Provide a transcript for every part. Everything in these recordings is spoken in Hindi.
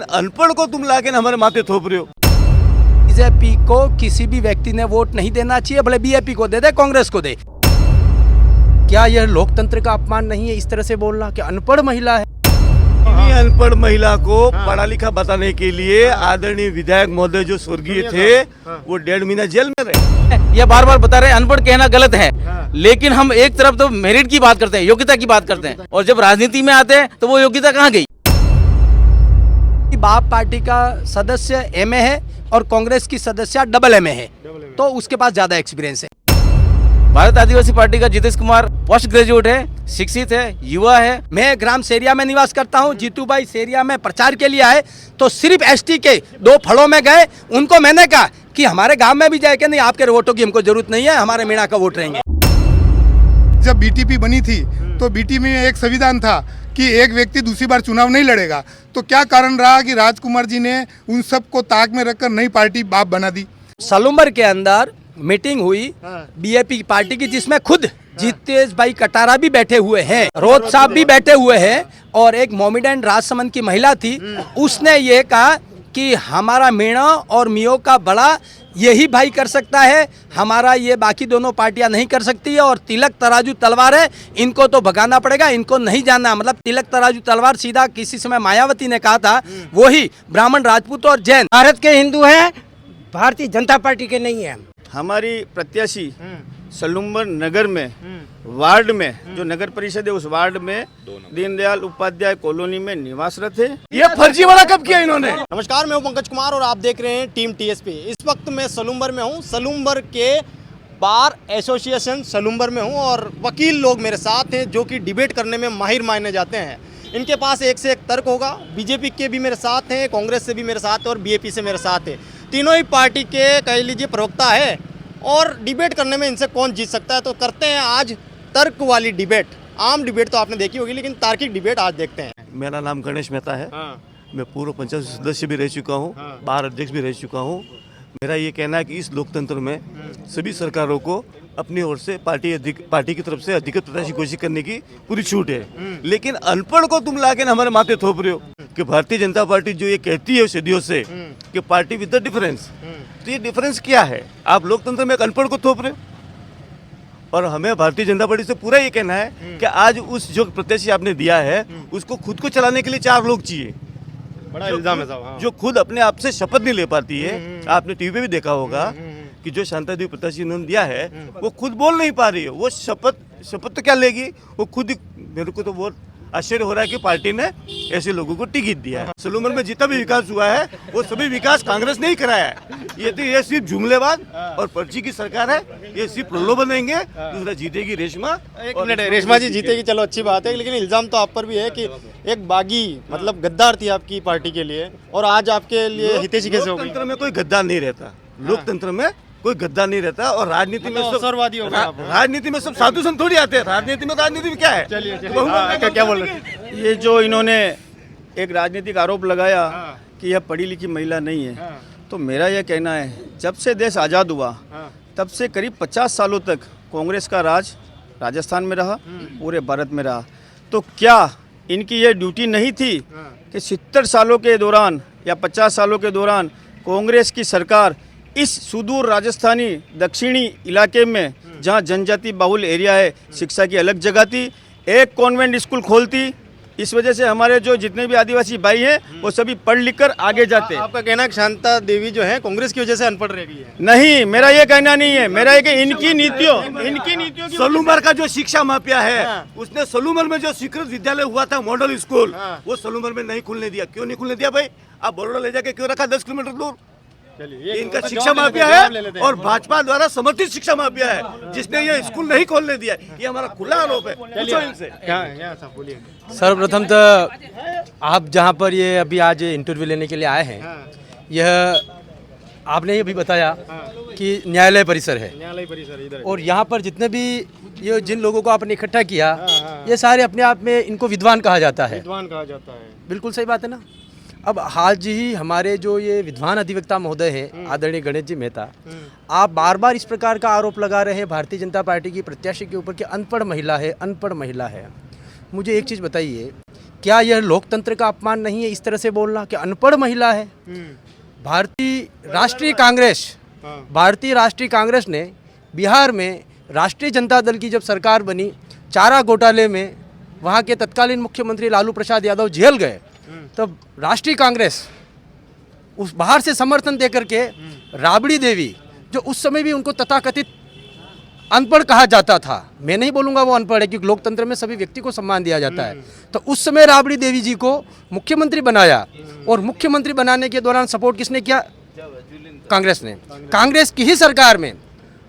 अनपढ़ को तुम लाके हमारे माथे थोप रहे हो। बीजेपी को किसी भी व्यक्ति ने वोट नहीं देना चाहिए, भले बीजेपी को दे, कांग्रेस को दे। क्या यह लोकतंत्र का अपमान नहीं है इस तरह से बोलना कि अनपढ़ महिला है? अनपढ़ महिला को पढ़ा लिखा बताने के लिए आदरणीय विधायक महोदय जो स्वर्गीय थे वो 1.5 महीना जेल में रहे। ये बार बार बता रहे हैं अनपढ़ कहना गलत है, लेकिन हम एक तरफ तो मेरिट की बात करते हैं, योग्यता की बात करते हैं, और जब राजनीति में आते हैं तो वो योग्यता कहाँ गई? बाप पार्टी का सदस्य एमए है और कांग्रेस की सदस्य डबल एमए है, तो उसके पास ज्यादा एक्सपीरियंस है। भारत आदिवासी पार्टी का जितेश कुमार पोस्ट ग्रेजुएट है, शिक्षित है, युवा है। मैं ग्राम सेरिया में निवास करता हूं। जीतू भाई सेरिया में प्रचार के लिए आए तो सिर्फ एसटी के 2 फलों में गए। उनको मैंने कहा कि हमारे गांव में भी जाए कि नहीं, आपके वोटों की हमको जरूरत नहीं है, हमारे मीणा का वोट रहेंगे। जब बीटीपी बनी थी तो बीटीपी में एक संविधान था कि एक व्यक्ति दूसरी बार चुनाव नहीं लड़ेगा। तो क्या कारण रहा कि राजकुमार जी ने उन सबको ताक में रखकर नई पार्टी बाप बना दी? सलूम्बर के अंदर मीटिंग हुई बीएपी की पार्टी की, जिसमें खुद जितेश भाई कटारा भी बैठे हुए हैं, रोज साहब भी बैठे हुए हैं, और एक मोमिडेंट राजसमंद की महिला थी। उसने ये कहा कि हमारा मीणा और मियो का बड़ा यही भाई कर सकता है, हमारा ये बाकी दोनों पार्टियां नहीं कर सकती है। और तिलक तराजू तलवार है, इनको तो भगाना पड़ेगा, इनको नहीं जानना। मतलब तिलक तराजू तलवार सीधा किसी समय मायावती ने कहा था, वही ब्राह्मण, राजपूत और जैन। भारत के हिंदू हैं, भारतीय जनता पार्टी के नहीं है। हमारी प्रत्याशी सलूम्बर नगर में वार्ड में जो नगर परिषद है उस वार्ड में दीनदयाल उपाध्याय कॉलोनी में निवासरत है। ये फर्जीवाड़ा कब किया इन्होंने? नमस्कार, मैं हूं पंकज कुमार और आप देख रहे हैं टीम टीएसपी। इस वक्त मैं सलूम्बर में हूं, सलूम्बर के बार एसोसिएशन सलूम्बर में हूं, और वकील लोग मेरे साथ हैं जो कि डिबेट करने में माहिर माने जाते हैं। इनके पास एक से एक तर्क होगा। बीजेपी के भी मेरे साथ हैं, कांग्रेस से भी मेरे साथ है और बीएपी से मेरे साथ है। तीनों ही पार्टी के कह लीजिए प्रवक्ता है, और डिबेट करने में इनसे कौन जीत सकता है। तो करते हैं आज तर्क वाली डिबेट। आम डिबेट तो आपने देखी होगी, लेकिन तार्किक डिबेट आज देखते हैं। मेरा नाम गणेश मेहता है। मैं पूर्व पंचायत सदस्य भी रह चुका हूँ, बार अध्यक्ष भी रह चुका हूँ। मेरा ये कहना है कि इस लोकतंत्र में सभी सरकारों को अपनी ओर से पार्टी की तरफ से अधिकृत प्रत्याशी घोषित करने की पूरी छूट है। लेकिन अनपढ़ को तुम लाके हमारे माथे थोप रहे हो कि भारतीय जनता पार्टी जो ये कहती है सदियों से कि पार्टी विद द डिफरेंस, तो ये डिफरेंस क्या है? आप लोकतंत्र में एक अनपढ़ को थोप रहे हो। और हमें भारतीय जनता पार्टी से पूरा ये कहना है कि आज उस जो प्रत्याशी आपने दिया है उसको खुद को चलाने के लिए 4 लोग चाहिए। बड़ा इल्जाम है साहब। जो खुद अपने आप से शपथ नहीं ले पाती है। आपने टीवी पे भी देखा होगा कि जो शांता देवी प्रत्याशी उन्होंने दिया है वो खुद बोल नहीं पा रही है। वो शपथ तो क्या लेगी, वो खुद ही। मेरे को तो बहुत आश्चर्य हो रहा है कि पार्टी ने ऐसे लोगों को टिकट दिया है। सलूम्बर में जितना भी विकास हुआ है वो सभी विकास कांग्रेस ने ही कराया है। ये सिर्फ जुमलेबाज और पर्ची की सरकार है। ये सिर्फ प्रलोभन देंगे, दूसरा जीतेगी रेशमा। एक मिनट, रेशमा जी जीतेगी, चलो अच्छी बात है, लेकिन इल्जाम तो आप पर भी है कि एक बागी मतलब गद्दार थी आपकी पार्टी के लिए, और आज आपके लिए हितैषी कैसे हो गई? लोकतंत्र में कोई गद्दार नहीं रहता। लोकतंत्र में कोई गद्दार नहीं रहता। और राजनीति में अवसरवादी हो गए आप। राजनीति में सब साधु संत थोड़ी आते हैं। राजनीति में क्या है? चलिए क्या बोल रहे हैं? ये जो इन्होंने एक राजनीतिक आरोप लगाया कि यह पढ़ी लिखी महिला नहीं है, तो मेरा यह कहना है जब से देश आज़ाद हुआ तब से करीब 50 सालों तक कांग्रेस का राज राजस्थान में रहा, पूरे भारत में रहा। तो क्या इनकी यह ड्यूटी नहीं थी कि 70 सालों के दौरान या 50 सालों के दौरान कांग्रेस की सरकार इस सुदूर राजस्थानी दक्षिणी इलाके में जहां जनजाति बाहुल एरिया है, शिक्षा की अलग जगह थी, एक कॉन्वेंट स्कूल खोलती। इस वजह से हमारे जो जितने भी आदिवासी भाई हैं वो सभी पढ़ लिख कर आगे जाते हैं। आपका कहना है कि शांता देवी जो है कांग्रेस की वजह से अनपढ़ रह गई है? नहीं, मेरा ये कहना नहीं है। मेरा ये कि इनकी नीतियों की सलूम्बर का जो शिक्षा माफिया है उसने सलूम्बर में जो स्वीकृत विद्यालय हुआ था मॉडल स्कूल, वो सलूम्बर में नहीं खुलने दिया। क्यों नहीं खुलने दिया भाई? आप बड़ौदा ले जाके क्यों रखा 10 किलोमीटर दूर? इनका शिक्षा माफिया है और भाजपा द्वारा समर्थित शिक्षा माफिया है जिसने ये स्कूल नहीं खोलने दिया। ये हमारा खुला आरोप है। पूछो इनसे। सर्वप्रथम तो आप जहां पर ये अभी आज इंटरव्यू लेने के लिए आए हैं, यह आपने ये भी बताया कि न्यायालय परिसर है। न्यायालय परिसर इधर, और यहाँ पर जितने भी ये जिन लोगों को आपने इकट्ठा किया, ये सारे अपने आप में इनको विद्वान कहा जाता है। विद्वान कहा जाता है, बिल्कुल सही बात है ना। अब हाल ही हमारे जो ये विद्वान अधिवक्ता महोदय हैं आदरणीय गणेश जी मेहता, आप बार बार इस प्रकार का आरोप लगा रहे हैं भारतीय जनता पार्टी की प्रत्याशी के ऊपर कि अनपढ़ महिला है, अनपढ़ महिला है। मुझे एक चीज़ बताइए क्या यह लोकतंत्र का अपमान नहीं है इस तरह से बोलना कि अनपढ़ महिला है? भारतीय राष्ट्रीय कांग्रेस ने बिहार में राष्ट्रीय जनता दल की जब सरकार बनी, चारा घोटाले में वहाँ के तत्कालीन मुख्यमंत्री लालू प्रसाद यादव जेल गए, तब राष्ट्रीय कांग्रेस उस बाहर से समर्थन देकर के राबड़ी देवी, जो उस समय भी उनको तथाकथित अनपढ़ कहा जाता था, मैं नहीं बोलूँगा वो अनपढ़ है क्योंकि लोकतंत्र में सभी व्यक्ति को सम्मान दिया जाता है, तो उस समय राबड़ी देवी जी को मुख्यमंत्री बनाया और मुख्यमंत्री बनाने के दौरान सपोर्ट किसने किया? कांग्रेस ने। कांग्रेस की ही सरकार में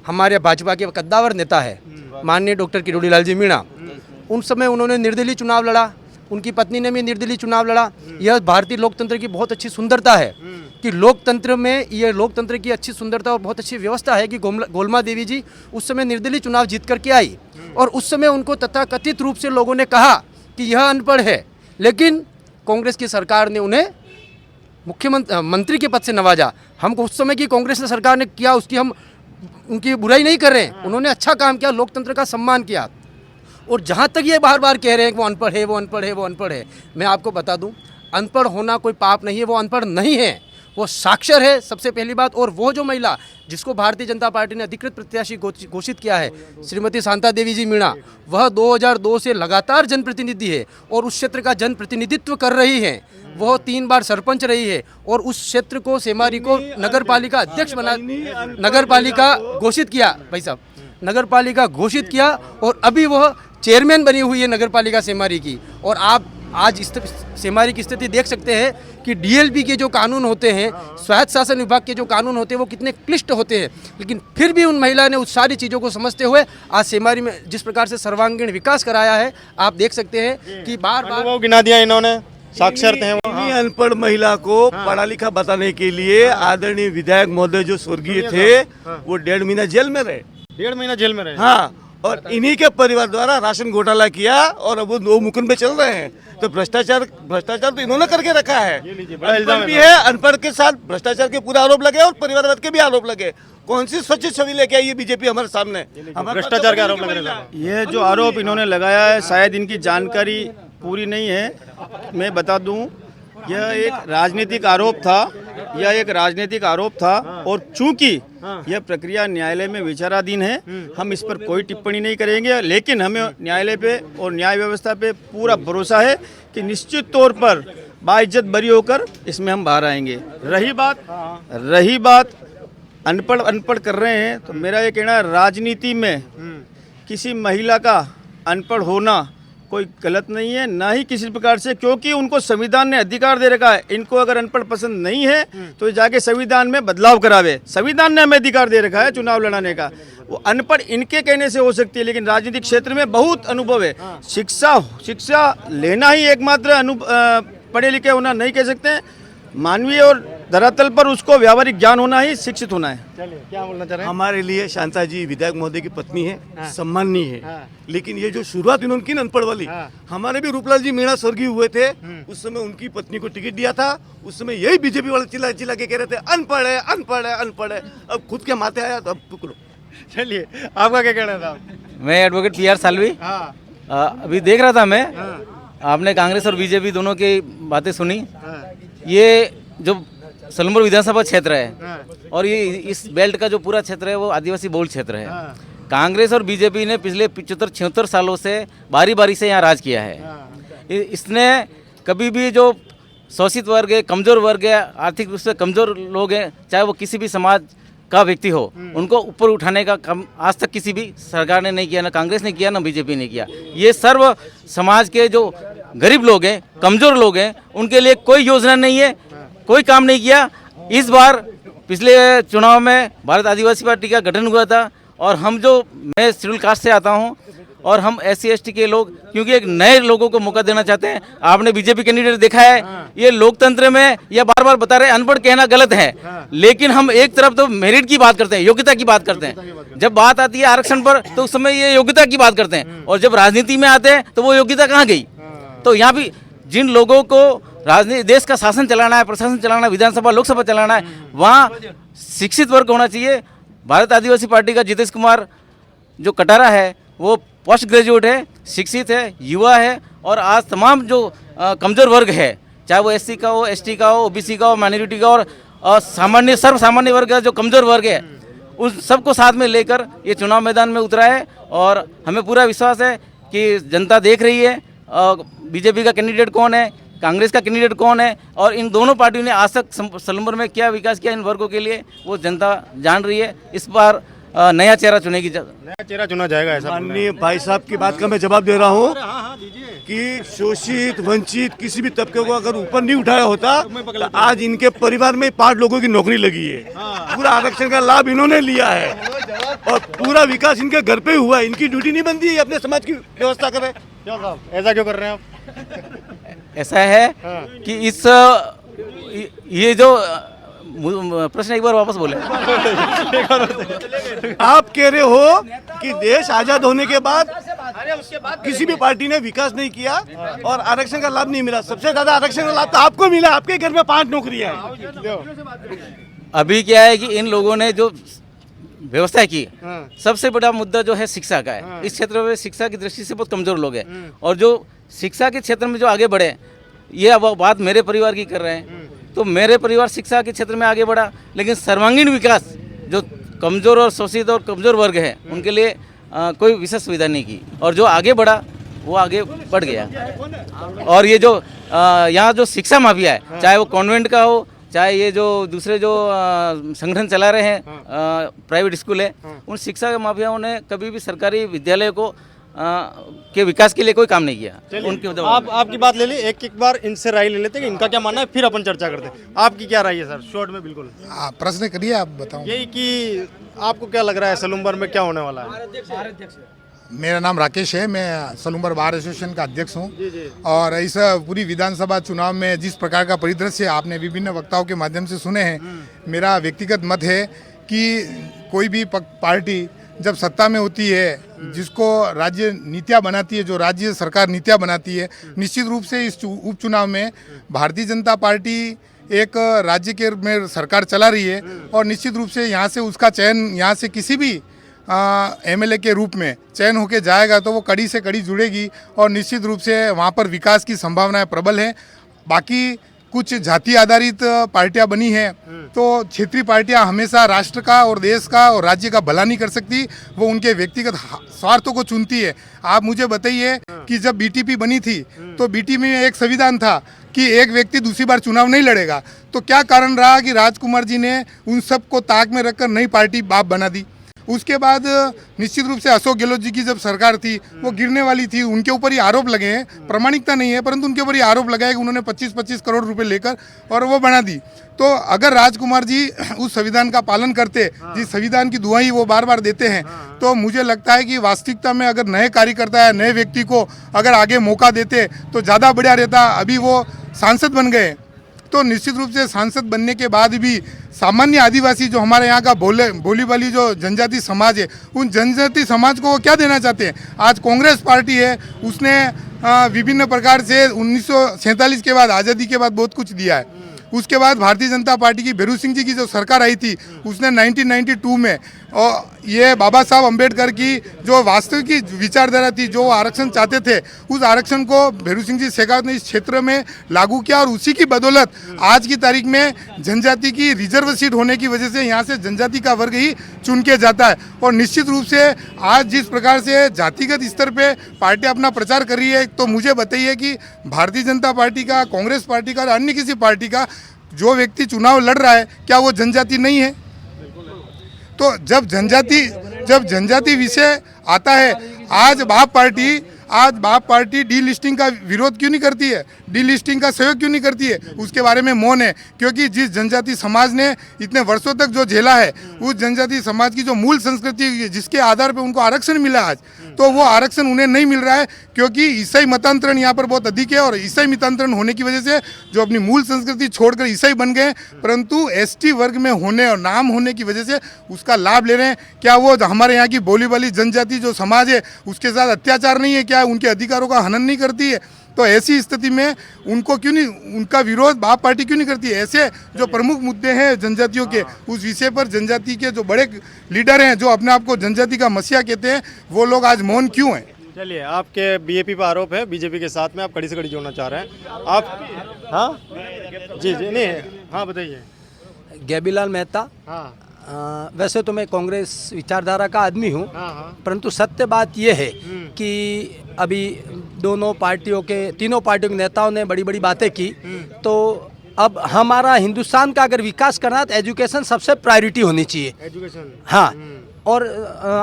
हमारे भाजपा के कद्दावर नेता है माननीय डॉक्टर किरोड़ी लाल जी मीणा, उन समय उन्होंने निर्दलीय चुनाव लड़ा, उनकी पत्नी ने भी निर्दलीय चुनाव लड़ा। यह भारतीय लोकतंत्र की बहुत अच्छी सुंदरता है कि लोकतंत्र में यह लोकतंत्र की अच्छी सुंदरता और बहुत अच्छी व्यवस्था है कि गोलमा देवी जी उस समय निर्दलीय चुनाव जीत करके आई और उस समय उनको तथाकथित रूप से लोगों ने कहा कि यह अनपढ़ है, लेकिन कांग्रेस की सरकार ने उन्हें मंत्री के पद से नवाजा। हमको उस समय की कांग्रेस सरकार ने किया उसकी हम उनकी बुराई नहीं कर रहे हैं, उन्होंने अच्छा काम किया, लोकतंत्र का सम्मान किया। और जहाँ तक ये बार बार कह रहे हैं कि वो अनपढ़ है, वो अनपढ़ है, वो अनपढ़ है, मैं आपको बता दूं अनपढ़ होना कोई पाप नहीं है, वो अनपढ़ नहीं है, वो साक्षर है सबसे पहली बात। और वो जो महिला जिसको भारतीय जनता पार्टी ने अधिकृत प्रत्याशी घोषित किया है, श्रीमती शांता देवी जी मीणा, वह 2002 से लगातार जनप्रतिनिधि है और उस क्षेत्र का जनप्रतिनिधित्व कर रही है। वह 3 बार सरपंच रही है और उस क्षेत्र को सेमारी को नगर पालिका अध्यक्ष बना, नगर पालिका घोषित किया, भाई साहब नगर पालिका घोषित किया और अभी वह चेयरमैन बनी हुई है नगर पालिका सेमारी की। और आप आज सेमारी की स्थिति देख सकते हैं कि डीएलपी के जो कानून होते हैं, स्वायत्त शासन विभाग के जो कानून होते हैं, वो कितने क्लिष्ट होते हैं, लेकिन फिर भी उन महिला ने उस सारी चीज़ों को समझते हुए आज सेमारी में जिस प्रकार से सर्वांगीण विकास कराया है, आप देख सकते हैं कि बार बार गिना दिया इन्होंने, साक्षरते हैं वो। इन्हीं अनपढ़ महिला को पढ़ा लिखा बताने के लिए आदरणीय विधायक महोदय जो स्वर्गीय थे वो 1.5 महीना जेल में रहे। 1.5 महीना जेल में रहे। हाँ, और इन्हीं के परिवार द्वारा राशन घोटाला किया और अब वो 2 मुकुंद पे चल रहे हैं। तो भ्रष्टाचार तो इन्होंने करके रखा है। अनपढ़ भी है, अनपढ़ के साथ भ्रष्टाचार के पूरे आरोप लगे और परिवारवाद के भी आरोप लगे। कौन सी स्वच्छ छवि लेके आई है बीजेपी हमारे सामने? भ्रष्टाचार के आरोप लग रहे हैं। ये जो आरोप इन्होंने लगाया है, शायद इनकी जानकारी पूरी नहीं है। मैं बता दूं, यह एक राजनीतिक आरोप था और चूंकि यह प्रक्रिया न्यायालय में विचाराधीन है, हम इस पर कोई टिप्पणी नहीं करेंगे, लेकिन हमें न्यायालय पे और न्याय व्यवस्था पे पूरा भरोसा है कि निश्चित तौर पर बाइज्जत बरी होकर इसमें हम बाहर आएंगे। रही बात अनपढ़ कर रहे हैं, तो मेरा ये कहना है राजनीति में किसी महिला का अनपढ़ होना कोई गलत नहीं है, ना ही किसी प्रकार से, क्योंकि उनको संविधान ने अधिकार दे रखा है। इनको अगर अनपढ़ पसंद नहीं है तो जाके संविधान में बदलाव करावे। संविधान ने हमें अधिकार दे रखा है चुनाव लड़ाने का। वो अनपढ़ इनके कहने से हो सकती है, लेकिन राजनीतिक क्षेत्र में बहुत अनुभव है। शिक्षा लेना ही एकमात्र पढ़े लिखे होना नहीं कह सकते हैं। मानवीय और धरातल पर उसको व्यावहारिक ज्ञान होना ही शिक्षित होना है। चलिए, क्या बोलना चाह रहे हैं? हमारे लिए शांता जी विधायक महोदय की पत्नी है, सम्माननीय है, लेकिन ये जो शुरुआत इन्होंने की अनपढ़ वाली, हमारे भी रूपलाल जी मीणा स्वर्गीय हुए थे, उस समय उनकी पत्नी को टिकट दिया था। उस समय यही बीजेपी वाले चिल्ला के कह रहे थे अनपढ़ है, अनपढ़ है, अनपढ़ है। अब खुद के माथे आया तो अब पकड़ो। चलिए, आपका क्या कहना था? मैं एडवोकेट PR सालवी। अभी देख रहा था मैं, आपने कांग्रेस और बीजेपी दोनों की बातें सुनी। ये जो सलूमपुर विधानसभा क्षेत्र है और ये इस बेल्ट का जो पूरा क्षेत्र है वो आदिवासी बहुल क्षेत्र है। कांग्रेस और बीजेपी ने पिछले 75-76 सालों से बारी से यहाँ राज किया है। इसने कभी भी जो शोषित वर्ग है, कमज़ोर वर्ग है, आर्थिक रूप से कमज़ोर लोग हैं, चाहे वो किसी भी समाज का व्यक्ति हो, उनको ऊपर उठाने का काम आज तक किसी भी सरकार ने नहीं किया, ना कांग्रेस ने किया, ना बीजेपी ने किया। ये सर्व समाज के जो गरीब लोग हैं, कमज़ोर लोग हैं, उनके लिए कोई योजना नहीं है, कोई काम नहीं किया। इस बार पिछले चुनाव में भारत आदिवासी पार्टी का गठन हुआ था और मैं शेड्यूल कास्ट से आता हूं और हम SC/ST के लोग, क्योंकि एक नए लोगों को मौका देना चाहते हैं। आपने बीजेपी कैंडिडेट देखा है, ये लोकतंत्र में ये बार बता रहे हैं अनपढ़ कहना गलत है, लेकिन हम एक तरफ तो मेरिट की बात करते हैं, योग्यता की बात करते हैं। जब बात आती है आरक्षण पर तो उस समय ये योग्यता की बात करते हैं, और जब राजनीति में आते हैं तो वो योग्यता कहाँ गई? तो यहाँ भी जिन लोगों को राजनीति, देश का शासन चलाना है, प्रशासन चलाना है, विधानसभा लोकसभा चलाना है, वहाँ शिक्षित वर्ग होना चाहिए। भारत आदिवासी पार्टी का जितेश कुमार जो कटारा है वो पोस्ट ग्रेजुएट है, शिक्षित है, युवा है, और आज तमाम जो कमज़ोर वर्ग है, चाहे वो SC का हो, ST का हो, OBC का हो, माइनॉरिटी का और सामान्य सर्वसामान्य वर्ग का जो कमज़ोर वर्ग है, उन सबको साथ में लेकर ये चुनाव मैदान में उतरा है। और हमें पूरा विश्वास है कि जनता देख रही है बीजेपी का कैंडिडेट कौन है, कांग्रेस का कैंडिडेट कौन है, और इन दोनों पार्टियों ने आज तक सलूमपुर में क्या विकास किया इन वर्गों के लिए वो जनता जान रही है। इस बार नया चेहरा चुनेगी, नया चेहरा चुना जाएगा ऐसा। माननीय भाई साहब की बात का मैं जवाब दे रहा हूँ कि शोषित वंचित किसी भी तबके को अगर ऊपर नहीं उठाया होता तो आज इनके परिवार में 5 लोगों की नौकरी लगी है। पूरा आरक्षण का लाभ इन्होंने लिया है और पूरा विकास इनके घर पे हुआ है। इनकी ड्यूटी नहीं बनती है अपने समाज की व्यवस्था करें। क्यों साहब ऐसा क्यों कर रहे हैं आप? ऐसा है कि इस ये जो प्रश्न एक बार वापस बोले। आप कह रहे हो कि देश आजाद होने के बाद किसी भी पार्टी ने विकास नहीं किया और आरक्षण का लाभ नहीं मिला। सबसे ज्यादा आरक्षण का लाभ तो आपको मिला, आपके घर में 5 नौकरियां हैं। अभी क्या है कि इन लोगों ने जो व्यवस्था की, सबसे बड़ा मुद्दा जो है शिक्षा का है। इस क्षेत्र में शिक्षा की दृष्टि से बहुत कमजोर लोग हैं और जो शिक्षा के क्षेत्र में जो आगे बढ़े, ये अब बात मेरे परिवार की कर रहे हैं, तो मेरे परिवार शिक्षा के क्षेत्र में आगे बढ़ा, लेकिन सर्वांगीण विकास जो कमज़ोर और शोषित और कमज़ोर वर्ग है उनके लिए कोई विशेष सुविधा नहीं की, और जो आगे बढ़ा वो आगे बढ़ गया। और ये जो यहाँ जो शिक्षा माफिया है, चाहे वो कॉन्वेंट का हो, चाहे ये जो दूसरे जो संगठन चला रहे हैं प्राइवेट स्कूल है, उन शिक्षा माफियाओं ने कभी भी सरकारी विद्यालय को के विकास के लिए कोई काम नहीं किया। उनके आपकी बात ले ली, एक बार इनसे राय ले लेते हैं कि इनका क्या मानना है, फिर अपन चर्चा करते हैं। आपकी क्या राय है सर, शॉर्ट में? बिल्कुल प्रश्न करिए, आप बताओ। यही कि आपको क्या लग रहा है सलूमबर में क्या होने वाला है? मेरा नाम राकेश है, मैं सलूमबर बार एसोसिएशन का अध्यक्ष हूं। और इस पूरी विधानसभा चुनाव में जिस प्रकार का परिदृश्य आपने विभिन्न वक्ताओं के माध्यम से सुने हैं, मेरा व्यक्तिगत मत है कि कोई भी पार्टी जब सत्ता में होती है, जिसको राज्य नीतियाँ बनाती है, जो राज्य सरकार नीतियाँ बनाती है, निश्चित रूप से इस उपचुनाव में भारतीय जनता पार्टी एक राज्य के में सरकार चला रही है और निश्चित रूप से यहाँ से उसका चयन, यहाँ से किसी भी MLA के रूप में चयन होके जाएगा तो वो कड़ी से कड़ी जुड़ेगी और निश्चित रूप से वहाँ पर विकास की संभावनाएं प्रबल है। बाकी कुछ जाति आधारित पार्टियां बनी हैं तो क्षेत्रीय पार्टियां हमेशा राष्ट्र का और देश का और राज्य का भला नहीं कर सकती, वो उनके व्यक्तिगत स्वार्थों को चुनती है। आप मुझे बताइए कि जब BTP बनी थी तो BTP में एक संविधान था कि एक व्यक्ति दूसरी बार चुनाव नहीं लड़ेगा, तो क्या कारण रहा कि राजकुमार जी ने उन सबको ताक में रखकर नई पार्टी बाप बना दी। उसके बाद निश्चित रूप से अशोक गहलोत जी की जब सरकार थी वो गिरने वाली थी, उनके ऊपर ही आरोप लगे हैं, प्रामाणिकता नहीं है परंतु उनके ऊपर ही आरोप लगाया कि उन्होंने 25-25 करोड़ रुपए लेकर और वो बना दी। तो अगर राजकुमार जी उस संविधान का पालन करते, जिस संविधान की दुहाई वो बार बार देते हैं, तो मुझे लगता है कि वास्तविकता में अगर नए कार्यकर्ता या नए व्यक्ति को अगर आगे मौका देते तो ज़्यादा बढ़िया रहता। अभी वो सांसद बन गए तो निश्चित रूप से सांसद बनने के बाद भी सामान्य आदिवासी जो हमारे यहाँ का बोली वाली जो जनजाति समाज है, उन जनजाति समाज को वो क्या देना चाहते हैं। आज कांग्रेस पार्टी है, उसने विभिन्न प्रकार से 1947 के बाद, आज़ादी के बाद बहुत कुछ दिया है। उसके बाद भारतीय जनता पार्टी की भैरू सिंह जी की जो सरकार आई थी उसने 1992 में और ये बाबा साहब अम्बेडकर की जो वास्तविक विचारधारा थी, जो आरक्षण चाहते थे, उस आरक्षण को भैरू सिंह जी शेखावत ने इस क्षेत्र में लागू किया और उसी की बदौलत आज की तारीख में जनजाति की रिजर्व सीट होने की वजह से यहाँ से जनजाति का वर्ग ही चुन के जाता है। और निश्चित रूप से आज जिस प्रकार से जातिगत स्तर पे पार्टी अपना प्रचार कर रही है, तो मुझे बताइए कि भारतीय जनता पार्टी का, कांग्रेस पार्टी का, अन्य किसी पार्टी का जो व्यक्ति चुनाव लड़ रहा है, क्या वो जनजाति नहीं है? तो जब जनजाति विषय आता है, आज बाप पार्टी डीलिस्टिंग का विरोध क्यों नहीं करती है, डीलिस्टिंग का सहयोग क्यों नहीं करती है? उसके बारे में मौन है, क्योंकि जिस जनजाति समाज ने इतने वर्षों तक जो झेला है, उस जनजाति समाज की जो मूल संस्कृति जिसके आधार पर उनको आरक्षण मिला आज, तो वो आरक्षण उन्हें नहीं मिल रहा है क्योंकि ईसाई मतांतरण यहाँ पर बहुत अधिक है और ईसाई मतांतरण होने की वजह से जो अपनी मूल संस्कृति छोड़कर ईसाई बन गए, परंतु ST वर्ग में होने और नाम होने की वजह से उसका लाभ ले रहे हैं। क्या वो हमारे यहाँ की बोली वाली जनजाति जो समाज है उसके साथ अत्याचार नहीं है? क्या उनके अधिकारों का हनन नहीं करती है? तो ऐसी स्थिति में उनको क्यों नहीं, उनका विरोध बाप पार्टी क्यों नहीं करती है? ऐसे जो प्रमुख मुद्दे हैं जनजातियों के, उस विषय पर जनजाति के जो बड़े लीडर हैं, जो अपने आप को जनजाति का मसीहा कहते हैं, वो लोग आज मौन क्यों हैं? चलिए, आपके बीजेपी पर आरोप है, बीजेपी के साथ में आप कड़ी से कड़ी जोड़ना चाह रहे हैं आप? हाँ जी जी, नहीं, हाँ बताइए। गैबीलाल मेहता, हाँ वैसे तो मैं कांग्रेस विचारधारा का आदमी हूँ, हाँ परंतु सत्य बात यह है कि अभी तीनों पार्टियों के नेताओं ने बड़ी बड़ी बातें की, तो अब हमारा हिंदुस्तान का अगर विकास करना है तो एजुकेशन सबसे प्रायोरिटी होनी चाहिए। एजुकेशन, हाँ, और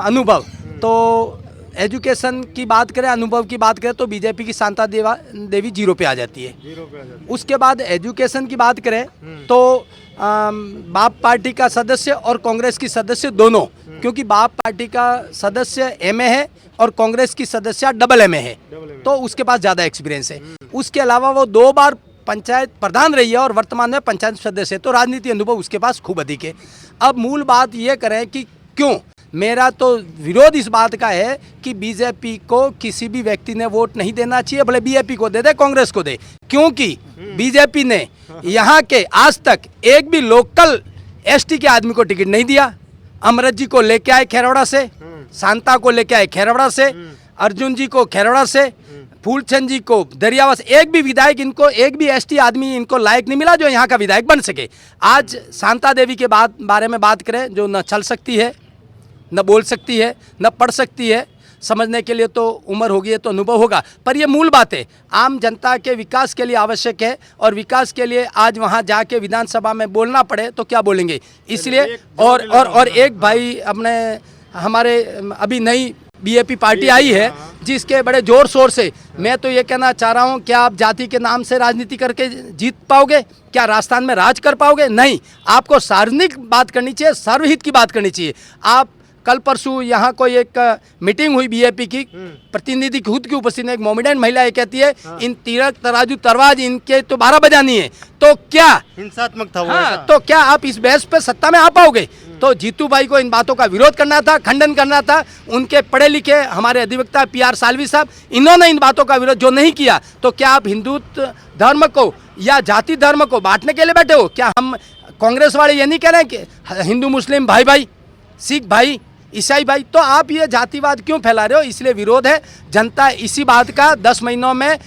अनुभव, तो एजुकेशन की बात करें, अनुभव की बात करें तो बीजेपी की शांता देवी 0 पे आ जाती है। 0 पे आ जाती है। उसके बाद एजुकेशन की बात करें तो बाप पार्टी का सदस्य और कांग्रेस की सदस्य दोनों, क्योंकि बाप पार्टी का सदस्य एमए है और कांग्रेस की सदस्य डबल एमए है, तो उसके पास ज़्यादा एक्सपीरियंस है। उसके अलावा वो 2 बार पंचायत प्रधान रही है और वर्तमान में पंचायत सदस्य है, तो राजनीति अनुभव उसके पास खूब अधिक है। अब मूल बात ये करें कि क्यों मेरा तो विरोध इस बात का है कि बीजेपी को किसी भी व्यक्ति ने वोट नहीं देना चाहिए, भले बीजेपी को दे, कांग्रेस को दे, क्योंकि बीजेपी ने यहाँ के आज तक एक भी लोकल एसटी के आदमी को टिकट नहीं दिया। अमृत जी को लेके आए खेरौड़ा से, शांता को लेके आए खेरौड़ा से, अर्जुन जी को खेरौड़ा से, फूलचंद जी को दरियावा से, एक भी विधायक इनको, एक भी एसटी आदमी इनको लायक नहीं मिला जो यहाँ का विधायक बन सके। आज शांता देवी के बारे में बात करें, जो न चल सकती है, न बोल सकती है, न पढ़ सकती है, समझने के लिए तो उम्र होगी है तो अनुभव होगा, पर ये मूल बात है, आम जनता के विकास के लिए आवश्यक है, और विकास के लिए आज वहाँ जाके विधानसभा में बोलना पड़े तो क्या बोलेंगे, इसलिए और एक भाई अपने हमारे अभी नई बीजेपी पार्टी आई है जिसके बड़े जोर शोर से, मैं तो ये कहना चाह रहा हूँ, क्या आप जाति के नाम से राजनीति करके जीत पाओगे? क्या राजस्थान में राज कर पाओगे? नहीं, आपको सार्वजनिक बात करनी चाहिए, सर्वहित की बात करनी चाहिए। आप कल परसों यहाँ कोई एक मीटिंग हुई बीजेपी की, प्रतिनिधि खुद की उपस्थिति में एक मोमिडेंट महिला ये कहती है इन तिरक तराजू तरवाज इनके तो 12 बजानी है, तो क्या हिंसात्मक था वो? हाँ, ऐसा? तो क्या आप इस बहस पे सत्ता में आ पाओगे? तो जीतू भाई को इन बातों का विरोध करना था, खंडन करना था। उनके पढ़े लिखे हमारे अधिवक्ता PR सालवी साहब, इन्होंने इन बातों का विरोध जो नहीं किया, तो क्या आप हिंदू धर्म को या जाति धर्म को बांटने के लिए बैठे हो? क्या हम कांग्रेस वाले ये नहीं कह रहे हैं कि हिंदू मुस्लिम भाई भाई, सिख भाई, ईसाई भाई? तो आप ये जातिवाद क्यों फैला रहे हो? इसलिए विरोध है जनता इसी बात का। 10 महीनों में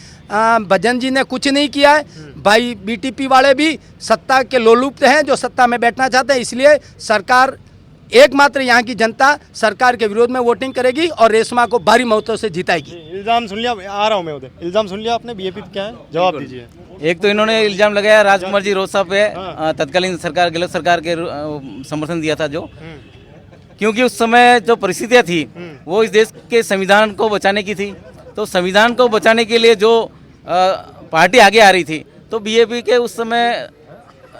भजन जी ने कुछ नहीं किया है, भाई BTP वाले भी सत्ता के लोलुप्त हैं जो सत्ता में बैठना चाहते हैं, इसलिए सरकार एकमात्र यहाँ की जनता सरकार के विरोध में वोटिंग करेगी और रेशमा को भारी मतों से जिताएगी। इल्जाम सुन लिया, आ रहा हूँ मैं उधर। इल्जाम सुन लिया आपने, बीजेपी क्या है, जवाब दीजिए। एक तो इन्होंने इल्जाम लगाया राजकुमार जी रोज साहब पे, तत्कालीन सरकार, गलत सरकार के समर्थन दिया था जो, क्योंकि उस समय जो परिस्थितियाँ थी वो इस देश के संविधान को बचाने की थी, तो संविधान को बचाने के लिए जो पार्टी आगे आ रही थी तो बीजेपी के उस समय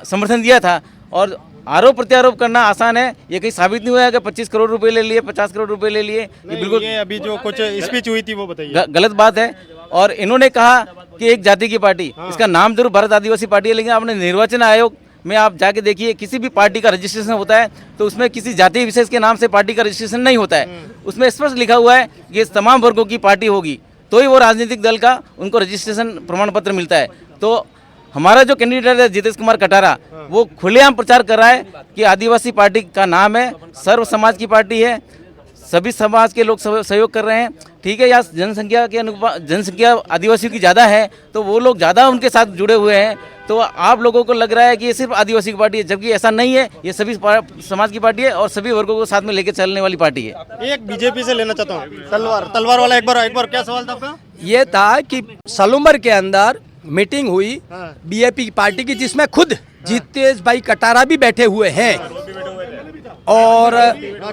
समर्थन दिया था। और आरोप प्रत्यारोप करना आसान है, ये कहीं साबित नहीं हुआ है कि 25 करोड़ रुपए ले लिए, 50 करोड़ रुपए ले लिए, ये बिल्कुल ये अभी जो कुछ स्पीच हुई थी वो बताइए। गलत बात है। और इन्होंने कहा कि एक जाति की पार्टी, इसका नाम जरूर भारत आदिवासी पार्टी है, लेकिन आपने निर्वाचन आयोग में आप जाके देखिए, किसी भी पार्टी का रजिस्ट्रेशन होता है तो उसमें किसी जाति विशेष के नाम से पार्टी का रजिस्ट्रेशन नहीं होता है। उसमें स्पष्ट लिखा हुआ है कि ये तमाम वर्गों की पार्टी होगी तो ही वो राजनीतिक दल का उनको रजिस्ट्रेशन प्रमाण पत्र मिलता है। तो हमारा जो कैंडिडेट है जितेश कुमार कटारा, वो खुलेआम प्रचार कर रहा है कि आदिवासी पार्टी का नाम है, सर्व समाज की पार्टी है, सभी समाज के लोग सहयोग कर रहे हैं। ठीक है, यहाँ जनसंख्या के जनसंख्या आदिवासियों की ज़्यादा है तो वो लोग ज़्यादा उनके साथ जुड़े हुए हैं, तो आप लोगों को लग रहा है कि ये सिर्फ आदिवासी की पार्टी है, जबकि ऐसा नहीं है, ये सभी समाज की पार्टी है और सभी वर्गों को साथ में लेकर चलने वाली पार्टी है। एक बीजेपी से लेना चाहता हूँ, तलवार वाला, एक बार क्या सवाल था आपका? ये था कि सलूमर के अंदर मीटिंग हुई बीजेपी की पार्टी की, जिसमें खुद जितेश भाई कटारा भी बैठे हुए हैं और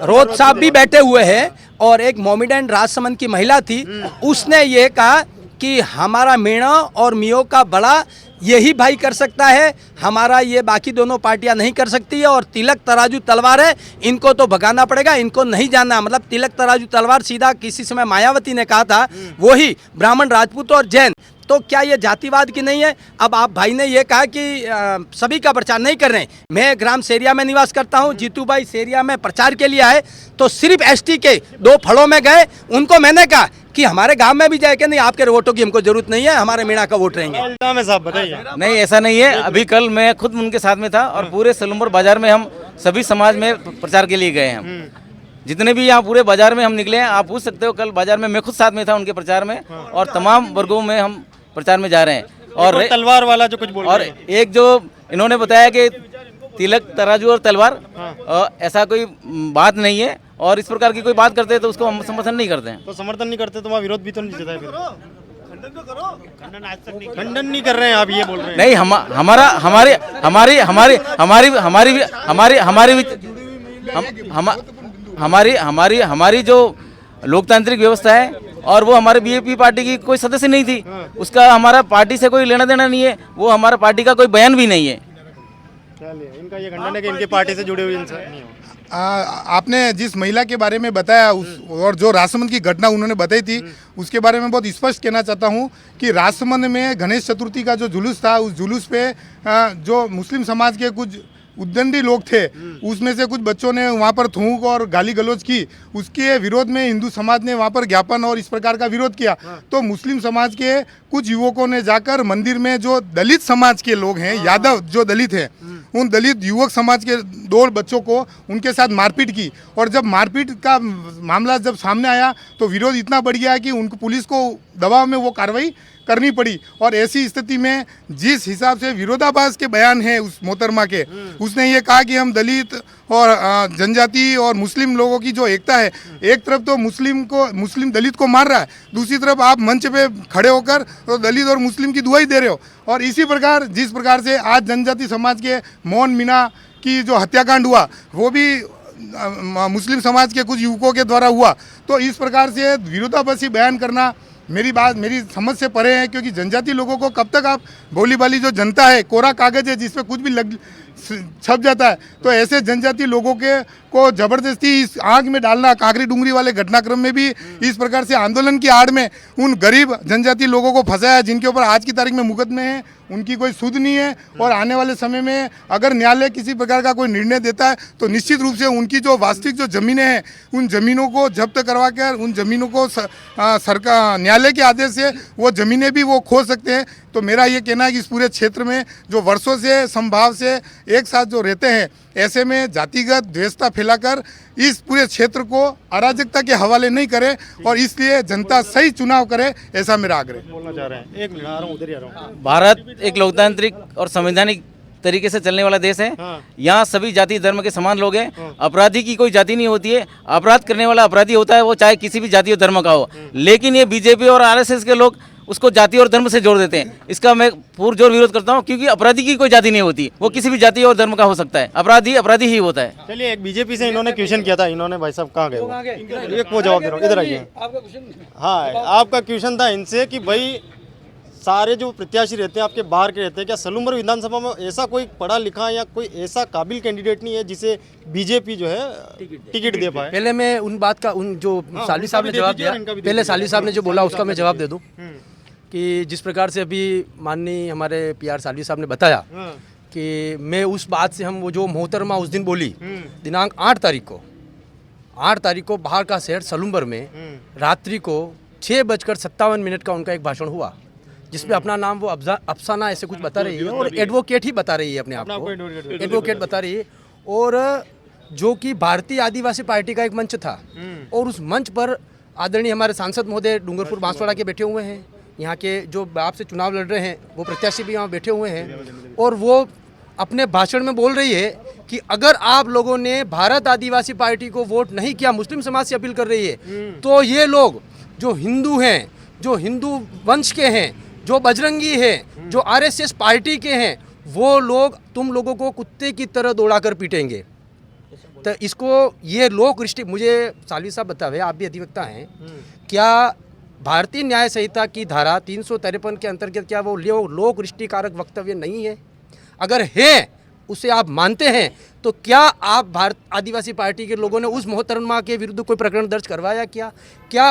रोज साहब भी बैठे हुए हैं, और एक मोमिडेंट राजसमंद की महिला थी, उसने ये कहा कि हमारा मीणा और मियो का बड़ा यही भाई कर सकता है, हमारा ये बाकी दोनों पार्टियां नहीं कर सकती है, और तिलक तराजू तलवार है, इनको तो भगाना पड़ेगा, इनको नहीं जानना। मतलब तिलक तराजू तलवार सीधा किसी समय मायावती ने कहा था, वही ब्राह्मण, राजपूत और जैन। तो क्या ये जातिवाद की नहीं है? अब आप भाई ने ये कहा कि सभी का प्रचार नहीं कर रहे हैं। मैं ग्राम सेरिया में निवास करता हूं, जीतू भाई सेरिया में प्रचार के लिए आए तो सिर्फ ST के 2 फलों में गए, उनको मैंने कहा कि हमारे गांव में भी जाए कि नहीं, आपके वोटों की हमको जरूरत नहीं है, हमारे मीणा का वोट रहेंगे। इल्जाम है साहब, बताइए। नहीं, ऐसा नहीं है। अभी कल मैं खुद उनके साथ में था और पूरे सलूमर बाजार में हम सभी समाज में प्रचार के लिए गए हैं। जितने भी यहाँ पूरे बाजार में हम निकले हैं, आप पूछ सकते हो, कल बाजार में मैं खुद साथ में था उनके प्रचार में, और तमाम वर्गों में हम प्रचार में जा रहे हैं। और तलवार वाला जो कुछ बोल और रहे हैं। एक जो इन्होंने बताया कि तिलक, तराजू और तलवार, ऐसा कोई बात नहीं है, और इस प्रकार की कोई बात करते हैं तो उसको हम समर्थन नहीं करते हैं। तो समर्थन नहीं करते तो वहाँ विरोध भी तो नहीं जताया फिर। खंडन नहीं कर रहे हैं आप, ये बोल रहे हैं। नहीं, हमारा हमारी हमारी हमारी हमारी हमारी हमारी हमारी हमारी हमारी हमारी जो लोकतांत्रिक व्यवस्था है, और वो हमारे बीजेपी पार्टी की कोई सदस्य नहीं थी, उसका हमारा पार्टी से कोई लेना देना नहीं है, वो हमारा पार्टी का कोई बयान भी नहीं है। चलिए, इनका ये खंडन है कि इनके पार्टी से जुड़े हुए इंसान नहीं हो। आपने जिस महिला के बारे में बताया उस और जो राजसमंद की घटना उन्होंने बताई थी, उसके बारे में बहुत स्पष्ट कहना चाहता हूं कि राजसमंद में गणेश चतुर्थी का जो जुलूस था, उस जुलूस पे जो मुस्लिम समाज के कुछ उद्दंडी लोग थे, उसमें से कुछ बच्चों ने वहाँ पर थूक और गाली गलौज की। उसके विरोध में हिंदू समाज ने वहाँ पर ज्ञापन और इस प्रकार का विरोध किया। तो मुस्लिम समाज के कुछ युवकों ने जाकर मंदिर में जो दलित समाज के लोग हैं, यादव जो दलित हैं, उन दलित युवक समाज के 2 बच्चों को उनके साथ मारपीट की। और जब मारपीट का मामला जब सामने आया तो विरोध इतना बढ़ गया कि उनको पुलिस को दबाव में वो कार्रवाई करनी पड़ी। और ऐसी स्थिति में जिस हिसाब से विरोधाभास के बयान हैं उस मोहतरमा के, उसने ये कहा कि हम दलित और जनजाति और मुस्लिम लोगों की जो एकता है, एक तरफ तो मुस्लिम दलित को मार रहा है, दूसरी तरफ आप मंच पे खड़े होकर तो दलित और मुस्लिम की दुआई दे रहे हो। और इसी प्रकार जिस प्रकार से आज जनजाति समाज के मोहन मीना की जो हत्याकांड हुआ, वो भी मुस्लिम समाज के कुछ युवकों के द्वारा हुआ। तो इस प्रकार से विरोधाभासी बयान करना मेरी समझ से परे है, क्योंकि जनजाति लोगों को कब तक आप भोली भाली जो जनता है, कोरा कागज है जिसपे कुछ भी छप जाता है, तो ऐसे जनजाति लोगों को जबरदस्ती इस आग में डालना, काकरी डूंगरी वाले घटनाक्रम में भी इस प्रकार से आंदोलन की आड़ में उन गरीब जनजाति लोगों को फंसाया, जिनके ऊपर आज की तारीख में मुकदमे हैं, उनकी कोई सुध नहीं है। और आने वाले समय में अगर न्यायालय किसी प्रकार का कोई निर्णय देता है तो निश्चित रूप से उनकी जो वास्तविक जो ज़मीनें हैं, उन ज़मीनों को जब्त करवा कर उन ज़मीनों को सरकार न्यायालय के आदेश से वो ज़मीनें भी वो खो सकते हैं। तो मेरा ये कहना है कि इस पूरे क्षेत्र में जो वर्षों से समभाव से एक साथ जो रहते हैं, ऐसे में जातिगत द्वेषता फैलाकर इस पूरे क्षेत्र को अराजकता के हवाले नहीं करे, और इसलिए जनता सही चुनाव करे, ऐसा मेरा आग्रह। बोलना चाह रहे हैं, एक मिनट, आ रहा हूँ, उधर ही आ रहा हूँ। भारत एक लोकतांत्रिक और संवैधानिक तरीके से चलने वाला देश है। यहाँ सभी जाति धर्म के समान लोग हैं। अपराधी की कोई जाति नहीं होती है। अपराध करने वाला अपराधी होता है, वो चाहे किसी भी जाति और धर्म का हो। लेकिन ये बीजेपी और आरएसएस के लोग उसको जाति और धर्म से जोड़ देते हैं। इसका मैं पुरजोर विरोध करता हूँ, क्योंकि अपराधी की कोई जाति नहीं होती, वो किसी भी जाति और धर्म का हो सकता है। अपराधी अपराधी ही होता है। चलिए, एक बीजेपी से इन्होंने क्वेश्चन किया था, इन्होंने भाई साहब कहाँ गए वो? एक वो जवाब दे रहा हूँ, इधर आइए। हाँ, आपका क्वेश्चन था इनसे कि भाई सारे जो प्रत्याशी रहते हैं आपके बाहर के रहते हैं, क्या सलूमर विधानसभा में ऐसा कोई पढ़ा लिखा या कोई ऐसा काबिल कैंडिडेट नहीं है जिसे बीजेपी जो है टिकट दे पाए? पहले मैं उन बात का जो साली साहब ने जवाब दिया, पहले साली साहब ने जो बोला उसका मैं जवाब दे दूं कि जिस प्रकार से अभी माननीय हमारे PR सालवी साहब ने बताया कि मैं उस बात से वो जो मोहतरमा उस दिन बोली, दिनांक 8 तारीख को बाहर का शहर सलूम्बर में रात्रि को 6:57 का उनका एक भाषण हुआ, जिसमें अपना नाम वो अफसाना ऐसे कुछ बता रही है और एडवोकेट ही बता रही है अपने आप को, एडवोकेट बता रही है। और जो कि भारतीय आदिवासी पार्टी का एक मंच था, और उस मंच पर आदरणीय हमारे सांसद महोदय डूंगरपुर बांसवाड़ा के बैठे हुए हैं, यहाँ के जो आपसे चुनाव लड़ रहे हैं वो प्रत्याशी भी यहाँ बैठे हुए हैं, और वो अपने भाषण में बोल रही है कि अगर आप लोगों ने भारत आदिवासी पार्टी को वोट नहीं किया, मुस्लिम समाज से अपील कर रही है, तो ये लोग जो हिंदू हैं, जो हिंदू वंश के हैं, जो बजरंगी हैं, जो RSS पार्टी के हैं, वो लोग तुम लोगों को कुत्ते की तरह दौड़ा कर पीटेंगे। तो इसको ये लोक रिष्टि, मुझे सालवी साहब बतावे, आप भी अधिवक्ता हैं, क्या भारतीय न्याय संहिता की धारा 353 के अंतर्गत क्या वो लोक रिष्टिकारक वक्तव्य नहीं है? अगर है, उसे आप मानते हैं, तो क्या आप भारत आदिवासी पार्टी के लोगों ने उस मोहतरमा के विरुद्ध कोई प्रकरण दर्ज करवाया? क्या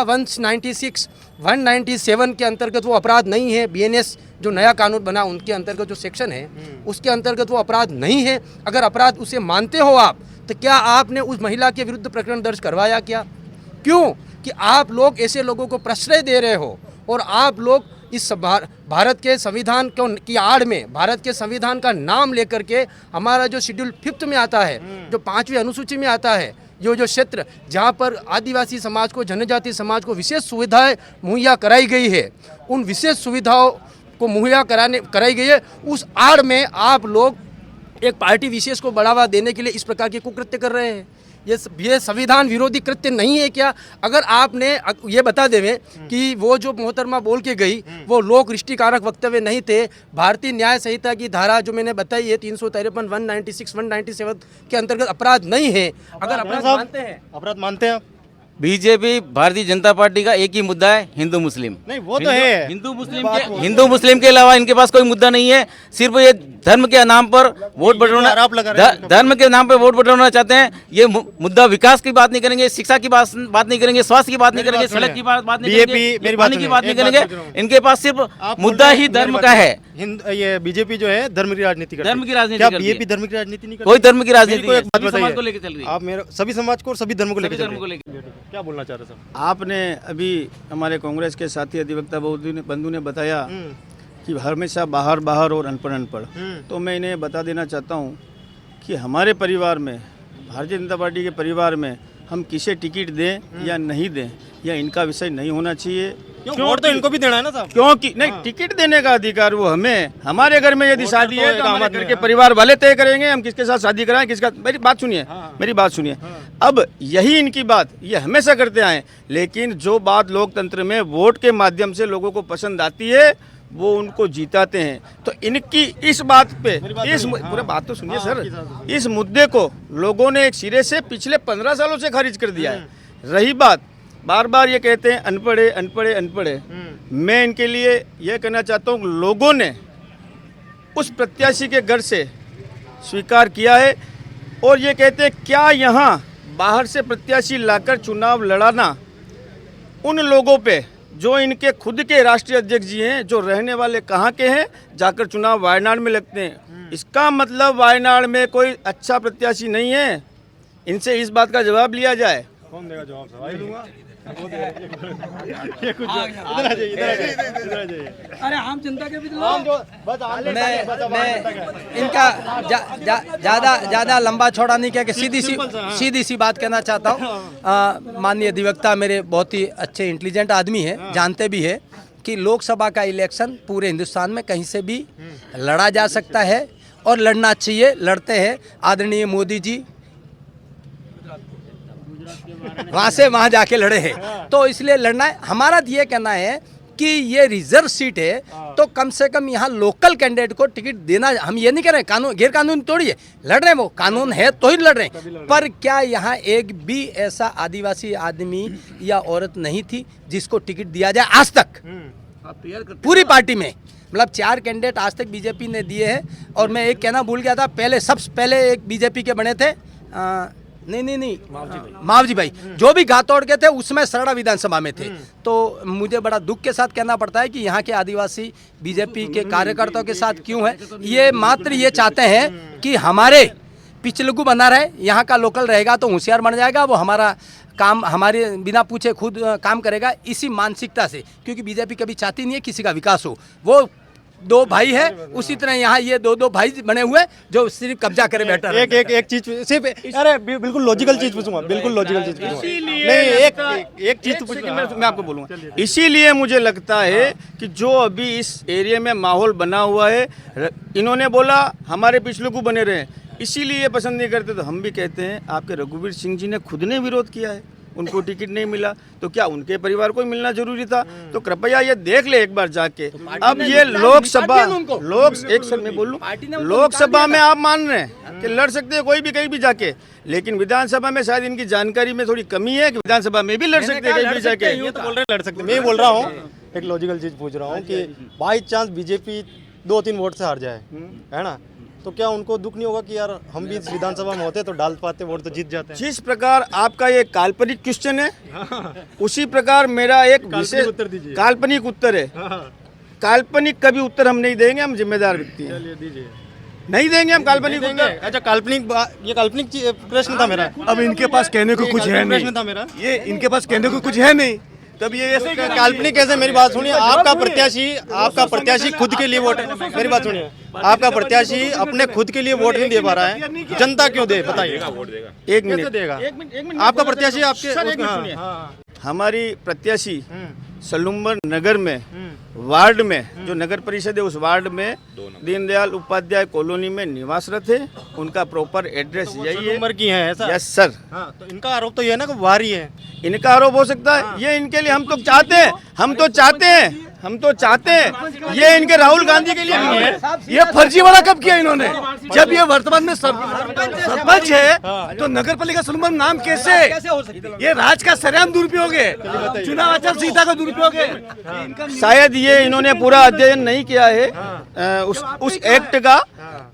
197 के अंतर्गत वो अपराध नहीं है? BNS जो नया कानून बना उनके अंतर्गत जो सेक्शन है उसके अंतर्गत वो अपराध नहीं है? अगर अपराध उसे मानते हो आप, तो क्या आपने उस महिला के विरुद्ध प्रकरण दर्ज करवाया? क्यों कि आप लोग ऐसे लोगों को प्रश्रय दे रहे हो, और आप लोग इस भारत के संविधान की आड़ में, भारत के संविधान का नाम लेकर के, हमारा जो शेड्यूल 5 में आता है, जो 5वीं अनुसूची में आता है, जो क्षेत्र जहाँ पर आदिवासी समाज को, जनजाति समाज को विशेष सुविधाएं मुहैया कराई गई है, उन विशेष सुविधाओं को मुहैया कराई गई है, उस आड़ में आप लोग एक पार्टी विशेष को बढ़ावा देने के लिए इस प्रकार के कुकृत्य कर रहे हैं। ये संविधान विरोधी कृत्य नहीं है क्या? अगर आपने ये बता देवे कि वो जो मोहतरमा बोल के गई वो लोक रिष्टिकारक वक्तव्य नहीं थे, भारतीय न्याय संहिता की धारा जो मैंने बताई है 353, 196, 197 के अंतर्गत अपराध नहीं है। अगर अपराध मानते हैं, अपराध मानते हैं आप? बीजेपी भारतीय जनता पार्टी का एक ही मुद्दा है, हिंदू मुस्लिम। नहीं वो तो है, हिंदू मुस्लिम के अलावा इनके पास कोई मुद्दा नहीं है। सिर्फ ये धर्म के नाम पर वोट बटोरना, धर्म के नाम पर वोट बटोरना चाहते हैं। ये मुद्दा विकास की बात नहीं करेंगे, शिक्षा की बात नहीं करेंगे, स्वास्थ्य की बात नहीं करेंगे, सड़क की बात नहीं करेंगे, पानी की बात नहीं करेंगे। इनके पास सिर्फ मुद्दा ही धर्म का है। ये बीजेपी जो है धर्म की राजनीति करती है। धर्म की राजनीति क्या करती है। बीजेपी धर्म की राजनीति नहीं करती? कोई धर्म की राजनीति मेरे को एक बात सभी समाज बताइए। को लेकर चल रही है। आप मेरे सभी समाज को और सभी धर्म को लेकर सभी चल धर्म को रही है। लेकर क्या बोलना चाह रहे हैं? आपने अभी हमारे कांग्रेस के साथी अधिवक्ता बंधु ने बताया कि हमेशा बाहर बाहर और अनपढ़ अनपढ़, तो मैं इन्हें बता देना चाहता हूँ कि हमारे परिवार में, भारतीय जनता पार्टी के परिवार में, हम किसे टिकट दें या नहीं दें, या इनका विषय नहीं होना चाहिए। वोट तो इनको भी देना है ना साहब। क्योंकि नहीं, टिकट देने का अधिकार वो हमें, हमारे घर में यदि शादी है तो हमारे घर के परिवार वाले तय करेंगे हम किसके साथ शादी कराएं, किसका। मेरी बात सुनिए, मेरी बात सुनिए। अब यही इनकी बात, ये हमेशा करते आए, लेकिन जो बात लोकतंत्र में वोट के माध्यम से लोगों को पसंद आती है वो उनको जीताते हैं। तो इनकी इस बात पे, इस पूरा बात तो सुनिए सर, इस मुद्दे को लोगों ने एक सिरे से पिछले 15 सालों से खारिज कर दिया है। रही बात, बार बार ये कहते हैं अनपढ़े अनपढ़े अनपढ़े, मैं इनके लिए यह कहना चाहता हूँ, लोगों ने उस प्रत्याशी के घर से स्वीकार किया है और ये कहते हैं क्या यहाँ बाहर से प्रत्याशी लाकर चुनाव लड़ाना उन लोगों पे जो इनके खुद के राष्ट्रीय अध्यक्ष जी हैं, जो रहने वाले कहाँ के हैं, जाकर चुनाव वायनाड में लगते हैं। इसका मतलब वायनाड में कोई अच्छा प्रत्याशी नहीं है। इनसे इस बात का जवाब लिया जाए। कौन देगा जवाब साहब? दूंगा। अरे आम जनता के भी मैं इनका ज्यादा लंबा चौड़ा नहीं किया, सीधी सी बात कहना चाहता हूँ। माननीय अधिवक्ता मेरे बहुत ही अच्छे इंटेलिजेंट आदमी है, जानते भी है कि लोकसभा का इलेक्शन पूरे हिंदुस्तान में कहीं से भी लड़ा जा सकता है और लड़ना चाहिए, लड़ते हैं। आदरणीय मोदी जी वहां से वहां जाके लड़े हैं, तो इसलिए लड़ना है। हमारा ये कहना है कि ये रिजर्व सीट है तो कम से कम यहाँ लोकल कैंडिडेट को टिकट देना। हम ये नहीं कह रहे कानून गैर कानून तोड़िए, लड़ रहे हैं, वो कानून है तो ही लड़ रहे हैं। पर क्या यहाँ एक भी ऐसा आदिवासी आदमी या औरत नहीं थी जिसको टिकट दिया जाए आज तक पूरी पार्टी में? मतलब 4 कैंडिडेट आज तक बीजेपी ने दिए हैं। और मैं एक कहना भूल गया था, पहले सबसे पहले एक बीजेपी के बने थे नहीं मावजी भाई, जो भी गातोड़ के थे उसमें सरड़ा विधानसभा में थे। तो मुझे बड़ा दुख के साथ कहना पड़ता है कि यहाँ के आदिवासी बीजेपी के कार्यकर्ताओं के साथ क्यों है। ये मात्र ये चाहते हैं कि हमारे पिछलगू बना रहे, यहाँ का लोकल रहेगा तो होशियार बन जाएगा, वो हमारा काम हमारे बिना पूछे खुद काम करेगा, इसी मानसिकता से। क्योंकि बीजेपी कभी चाहती नहीं है किसी का विकास हो। वो 2 भाई है, उसी तरह यहाँ ये 2 भाई बने हुए जो सिर्फ कब्जा करे बैठा है। एक चीज सिर्फ, अरे बिल्कुल लॉजिकल चीज पूछूंगा, बिल्कुल लॉजिकल चीज पूछूंगा। नहीं, एक चीज पूछूंगा, मैं आपको बोलूँगा। इसीलिए मुझे लगता है कि जो अभी इस एरिया में माहौल बना हुआ है, इन्होंने बोला हमारे पिछलू बने रहे, इसीलिए ये पसंद नहीं करते। तो हम भी कहते हैं आपके रघुवीर सिंह जी ने खुद ने विरोध किया है, उनको टिकट नहीं मिला, तो क्या उनके परिवार को मिलना जरूरी था? तो कृपया ये देख ले एक बार जाके। अब ये लोकसभा एक सर मैं बोलूं, लोकसभा में आप मान रहे हैं कि लड़ सकते हैं कोई भी कहीं भी जाके, लेकिन विधानसभा में शायद इनकी जानकारी में थोड़ी कमी है कि विधानसभा में भी लड़ सकते हैं कहीं भी जाके। ये तो बोल रहे लड़ सकते। मैं ये बोल रहा हूँ, एक लॉजिकल चीज पूछ रहा हूँ कि बाई चांस बीजेपी 2-3 वोट से हार जाए, है ना, तो क्या उनको दुख नहीं होगा कि यार हम भी इस विधानसभा में होते तो डाल पाते वोट तो जीत जाते हैं? जिस प्रकार आपका ये काल्पनिक क्वेश्चन है, उसी प्रकार मेरा एक विशेष काल्पनिक उत्तर है। काल्पनिक कभी उत्तर हम नहीं देंगे, हम जिम्मेदार व्यक्ति हैं, नहीं देंगे हम काल्पनिक उत्तर। अच्छा, ये काल्पनिक प्रश्न था मेरा। अब इनके पास कहने को कुछ है नहीं, प्रश्न था मेरा। ये इनके पास कहने को कुछ है नहीं, तब ये ऐसे ही काल्पनिक कैसे? मेरी बात सुनिए, आपका प्रत्याशी खुद के लिए वोट, मेरी बात सुनिए, आपका प्रत्याशी अपने खुद के लिए वोट नहीं दे पा रहा है, जनता क्यों दे बताइए? एक मिनट देगा आपका प्रत्याशी आपके हमारी प्रत्याशी सलूम्बर नगर में वार्ड में जो नगर परिषद है उस वार्ड में दीनदयाल उपाध्याय कॉलोनी में निवासरत है। उनका प्रॉपर एड्रेस यही है। उम्र की है ऐसा? Yes sir. हाँ, तो इनका आरोप तो ये है ना कि बाहरी है। इनका आरोप हो सकता है, ये इनके लिए हम तो चाहते हैं, ये इनके राहुल गांधी के लिए नहीं है। ये फर्जीवाड़ा कब किया इन्होंने? जब ये वर्तमान में सरपंच है तो नगर पालिका सलूम्बर नाम कैसे? ये राज का सरेआम दुरुपयोग है, चुनाव आचार संहिता का दुरुपयोग है। शायद ये इन्होंने पूरा अध्ययन नहीं किया है उस एक्ट का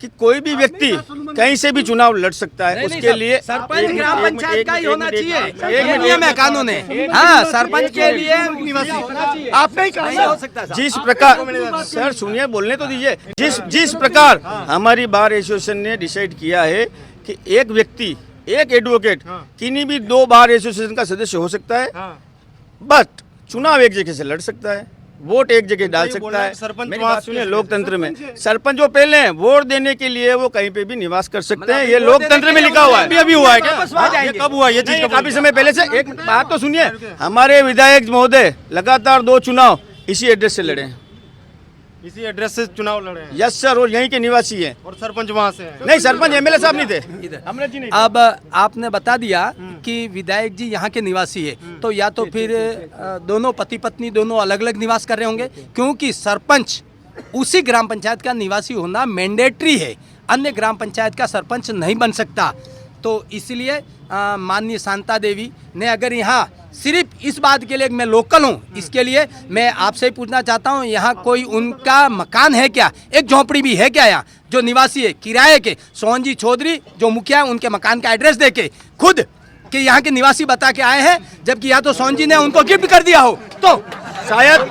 कि कोई भी व्यक्ति कहीं से भी चुनाव लड़ सकता है। उसके लिए सरपंच ग्राम पंचायत का ही होना चाहिए, एक नियम है कानून है। हाँ, सरपंच के लिए निवासी आपने ही कहा जिस प्रकार सर सुनिए, बोलने तो दीजिए। जिस प्रकार हमारी बार एसोसिएशन ने डिसाइड किया है कि एक व्यक्ति, एक एडवोकेट किन्हीं भी 2 बार एसोसिएशन का सदस्य हो सकता है, बट चुनाव एक जगह से लड़ सकता है, वोट एक जगह डाल सकता है। सरपंच मेरी बात सुनिए, लोकतंत्र में सरपंच जो पहले हैं वोट देने के लिए वो कहीं पे भी निवास कर सकते हैं। ये लोकतंत्र में लिखा हुआ है। अभी हुआ है क्या? ये कब हुआ ये चीज? काफी समय पहले से। एक बात तो सुनिए, हमारे विधायक महोदय लगातार 2 चुनाव इसी एड्रेस से लड़े हैं। इसी एड्रेस से चुनाव लड़े हैं? यस सर, और यहीं के निवासी हैं। और सरपंच वहाँ से है? नहीं, सरपंच एमएलए साहब नहीं थे, अमृत जी नहीं थे। अब आपने बता दिया कि विधायक जी यहाँ के निवासी है, तो या तो फिर दोनों पति पत्नी दोनों अलग अलग निवास कर रहे होंगे, क्योंकि सरपंच उसी ग्राम पंचायत का निवासी होना मैंडेटरी है, अन्य ग्राम पंचायत का सरपंच नहीं बन सकता। तो इसलिए माननीय शांता देवी ने अगर यहाँ सिर्फ इस बात के लिए मैं लोकल हूँ, इसके लिए मैं आपसे ही पूछना चाहता हूँ, यहाँ कोई उनका मकान है क्या? एक झोंपड़ी भी है क्या यहाँ जो निवासी है किराए के? सोहन जी चौधरी जो मुखिया है उनके मकान का एड्रेस दे के खुद कि यहाँ के निवासी बता के आए हैं, जबकि या तो सोहन जी ने उनको गिफ्ट कर दिया हो। तो शायद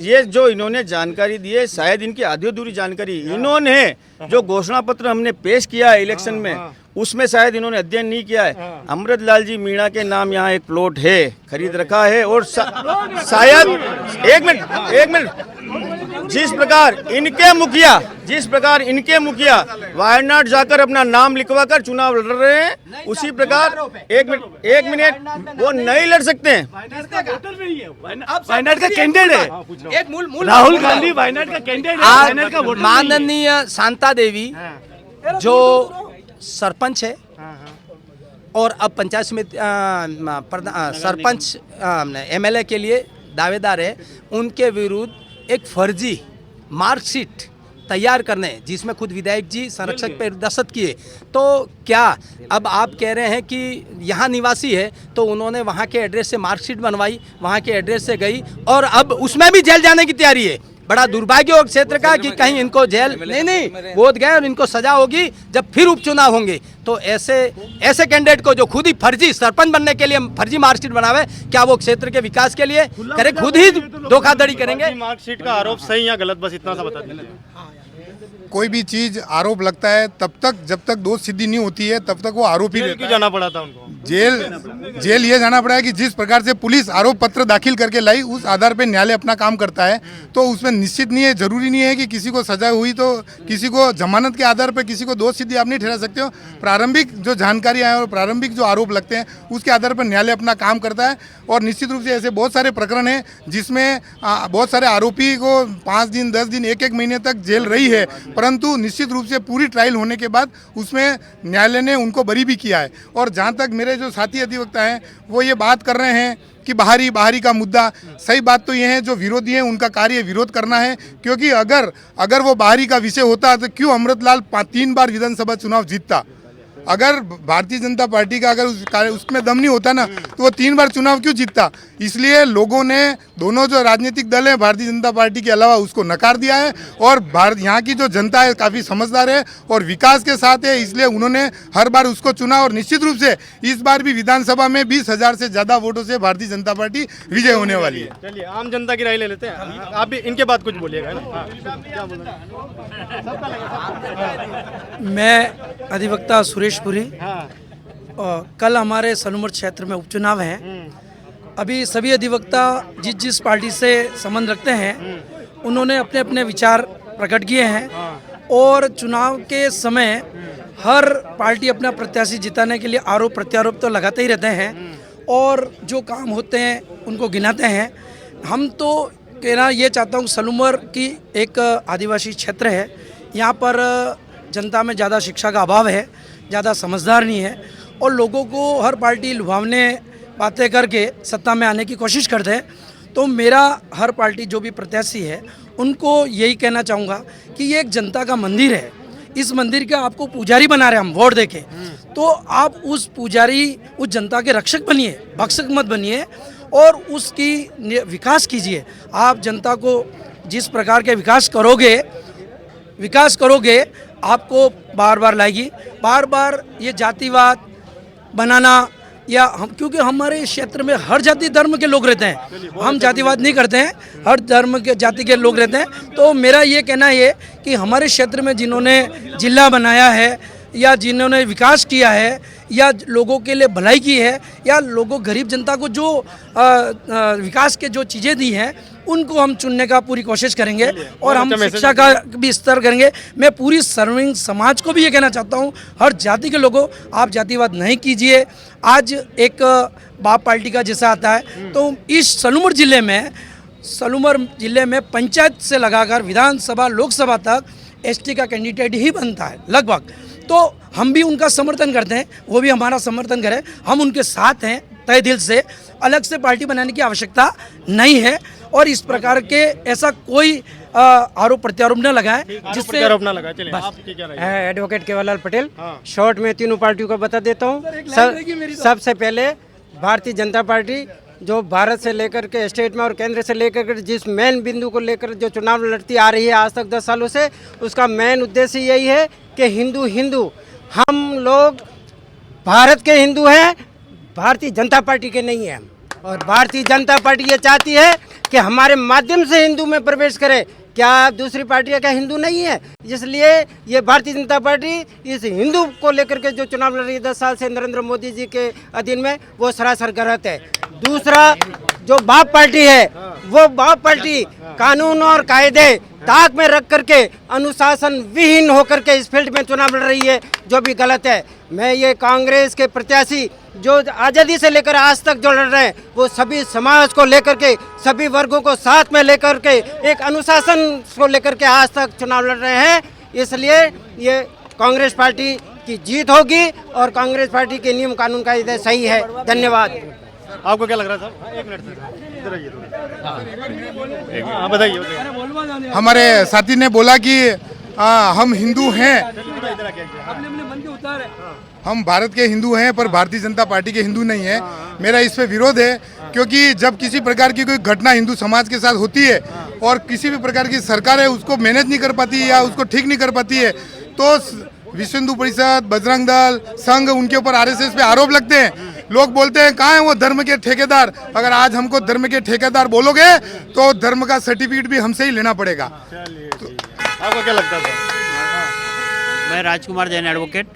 ये जो इन्होंने जानकारी दी है, शायद इनकी आधी अधूरी जानकारी। इन्होंने जो घोषणा पत्र हमने पेश किया है इलेक्शन में, उसमें शायद इन्होंने अध्ययन नहीं किया है। अमृत लाल जी मीणा के नाम यहाँ एक प्लॉट है, खरीद रखा है, और शायद एक मिनट जिस प्रकार इनके मुखिया वायनाड जाकर अपना नाम लिखवा कर चुनाव लड़ रहे हैं, उसी प्रकार एक मिनट वो नहीं लड़ सकते हैं। वायनाड का कैंडिडेट है, एक मूल राहुल गांधी वायनाड का कैंडिडेट है, वायनाड का वोटर नहीं है। माननीय शांता देवी जो सरपंच है और अब पंचायत समिति सरपंच एमएलए के लिए दावेदार है, उनके विरुद्ध एक फर्जी मार्कशीट तैयार करने जिसमें खुद विधायक जी संरक्षक पे दस्तखत किए, तो क्या अब आप कह रहे हैं कि यहाँ निवासी है तो उन्होंने वहाँ के एड्रेस से मार्कशीट बनवाई, वहाँ के एड्रेस से गई और अब उसमें भी जेल जाने की तैयारी है? बड़ा दुर्भाग्य हो क्षेत्र का कि कहीं इनको जेल नहीं बोध गए और इनको सजा होगी जब फिर उपचुनाव होंगे। तो ऐसे कैंडिडेट को जो खुद ही फर्जी सरपंच बनने के लिए फर्जी मार्कशीट बनावे, क्या वो क्षेत्र के विकास के लिए करे? खुद ही धोखाधड़ी करेंगे। मार्कशीट का आरोप सही या गलत, बस इतना सा बता दीजिए। कोई भी चीज आरोप लगता है तब तक, जब तक दोष सिद्धि नहीं होती है तब तक वो आरोपी रहता है। जाना पड़ा था उनको जेल ये जाना पड़ा है कि जिस प्रकार से पुलिस आरोप पत्र दाखिल करके लाई, उस आधार पे न्यायालय अपना काम करता है। तो उसमें निश्चित नहीं है, जरूरी नहीं है कि किसी को सजा हुई तो किसी को जमानत के आधार पर किसी को दोष सिद्धि आप नहीं ठहरा सकते हो। प्रारंभिक जो जानकारी है और प्रारंभिक जो आरोप लगते हैं उसके आधार पर न्यायालय अपना काम करता है। और निश्चित रूप से ऐसे बहुत सारे प्रकरण हैं जिसमें बहुत सारे आरोपी को 5 दिन 10 दिन 1-1 महीने तक जेल रही है, परंतु निश्चित रूप से पूरी ट्रायल होने के बाद उसमें न्यायालय ने उनको बरी भी किया है। और जहाँ तक मेरे जो साथी अधिवक्ता हैं वो ये बात कर रहे हैं कि बाहरी का मुद्दा, सही बात तो ये है जो विरोधी हैं उनका कार्य विरोध करना है, क्योंकि अगर वो बाहरी का विषय होता तो क्यों अमृतलाल 3 बार विधानसभा चुनाव जीतता? अगर भारतीय जनता पार्टी का अगर उसमें दम नहीं होता ना तो वो 3 बार चुनाव क्यों जीतता? इसलिए लोगों ने, दोनों जो राजनीतिक दल है भारतीय जनता पार्टी के अलावा, उसको नकार दिया है। और यहाँ की जो जनता है काफ़ी समझदार है और विकास के साथ है, इसलिए उन्होंने हर बार उसको चुना। और निश्चित रूप से इस बार भी विधानसभा में 20,000 से ज़्यादा वोटों से भारतीय जनता पार्टी विजय होने वाली है। चलिए आम जनता की राय ले लेते हैं, आप भी इनके बाद कुछ बोलिएगा ना। मैं अधिवक्ता सुरेश पुरी, कल हमारे सलूमर क्षेत्र में उपचुनाव हैं। अभी सभी अधिवक्ता जिस जिस पार्टी से संबंध रखते हैं उन्होंने अपने अपने विचार प्रकट किए हैं और चुनाव के समय हर पार्टी अपना प्रत्याशी जिताने के लिए आरोप प्रत्यारोप तो लगाते ही रहते हैं और जो काम होते हैं उनको गिनाते हैं। हम तो कहना ये चाहता हूँ, सलूमर की एक आदिवासी क्षेत्र है, यहाँ पर जनता में ज़्यादा शिक्षा का अभाव है, ज़्यादा समझदार नहीं है और लोगों को हर पार्टी लुभावने बातें करके सत्ता में आने की कोशिश करते हैं। तो मेरा हर पार्टी जो भी प्रत्याशी है उनको यही कहना चाहूँगा कि ये एक जनता का मंदिर है, इस मंदिर का आपको पुजारी बना रहे हम वोट देके, तो आप उस पुजारी उस जनता के रक्षक बनिए, भक्षक मत बनिए और उसकी विकास कीजिए। आप जनता को जिस प्रकार के विकास करोगे आपको बार बार लाएगी। बार बार ये जातिवाद बनाना या हम, क्योंकि हमारे क्षेत्र में हर जाति धर्म के लोग रहते हैं, हम जातिवाद नहीं करते हैं, हर धर्म के जाति के लोग रहते हैं। तो मेरा ये कहना है कि हमारे क्षेत्र में जिन्होंने जिला बनाया है या जिन्होंने विकास किया है या लोगों के लिए भलाई की है या लोगों गरीब जनता को जो विकास के जो चीज़ें दी हैं उनको हम चुनने का पूरी कोशिश करेंगे और हम शिक्षा का भी स्तर करेंगे। मैं पूरी सर्विंग समाज को भी ये कहना चाहता हूँ, हर जाति के लोगों आप जातिवाद नहीं कीजिए। आज एक बाप पार्टी का जैसा आता है तो इस सलूमर जिले में पंचायत से लगाकर विधानसभा लोकसभा तक एसटी का कैंडिडेट ही बनता है लगभग। तो हम भी उनका समर्थन करते हैं, वो भी हमारा समर्थन करें, हम उनके साथ हैं तय दिल से। अलग से पार्टी बनाने की आवश्यकता नहीं है और इस प्रकार के ऐसा कोई आरोप प्रत्यारोप न लगाए जिससे एडवोकेट केवललाल पटेल। शॉर्ट में तीनों पार्टियों को बता देता हूँ। सबसे पहले भारतीय जनता पार्टी जो भारत से लेकर के स्टेट में और केंद्र से लेकर के जिस मेन बिंदु को लेकर जो चुनाव लड़ती आ रही है आज तक 10 सालों से, उसका मेन उद्देश्य यही है कि हिंदू हम लोग भारत के हिंदू हैं, भारतीय जनता पार्टी के नहीं हैं। और भारतीय जनता पार्टी ये चाहती है कि हमारे माध्यम से हिंदू में प्रवेश करे। क्या दूसरी पार्टियां क्या हिंदू नहीं है? इसलिए ये भारतीय जनता पार्टी इस हिंदू को लेकर के जो चुनाव लड़ रही है 10 साल से नरेंद्र मोदी जी के अधीन में, वो सरासर गलत है। दूसरा जो बाप पार्टी है वो बाप पार्टी कानून और कायदे ताक में रख करके अनुशासन विहीन होकर के इस फील्ड में चुनाव लड़ रही है, जो भी गलत है। मैं ये कांग्रेस के प्रत्याशी जो आज़ादी से लेकर आज तक जो लड़ रहे हैं वो सभी समाज को लेकर के, सभी वर्गों को साथ में लेकर के एक अनुशासन को लेकर के आज तक चुनाव लड़ रहे हैं। इसलिए ये कांग्रेस पार्टी की जीत होगी और कांग्रेस पार्टी के नियम कानून कायदे सही है। धन्यवाद। आपको क्या लग रहा है साहब? एक मिनट सर, इधर आइए थोड़ा। हाँ बताइए। हमारे साथी ने बोला कि हम हिंदू हैं, हम भारत के हिंदू हैं पर भारतीय जनता पार्टी के हिंदू नहीं है। मेरा इस पे विरोध है, क्योंकि जब किसी प्रकार की कोई घटना हिंदू समाज के साथ होती है और किसी भी प्रकार की सरकार है उसको मैनेज नहीं कर पाती है या उसको ठीक नहीं कर पाती है, तो विश्व हिंदू परिषद, बजरंग दल, संघ, उनके ऊपर आरएसएस पे आरोप लगते हैं। लोग बोलते हैं कहाँ है वो धर्म के ठेकेदार? अगर आज हमको धर्म के ठेकेदार बोलोगे तो धर्म का सर्टिफिकेट भी हमसे ही लेना पड़ेगा। आपको क्या लगता है? मैं राजकुमार जैन एडवोकेट।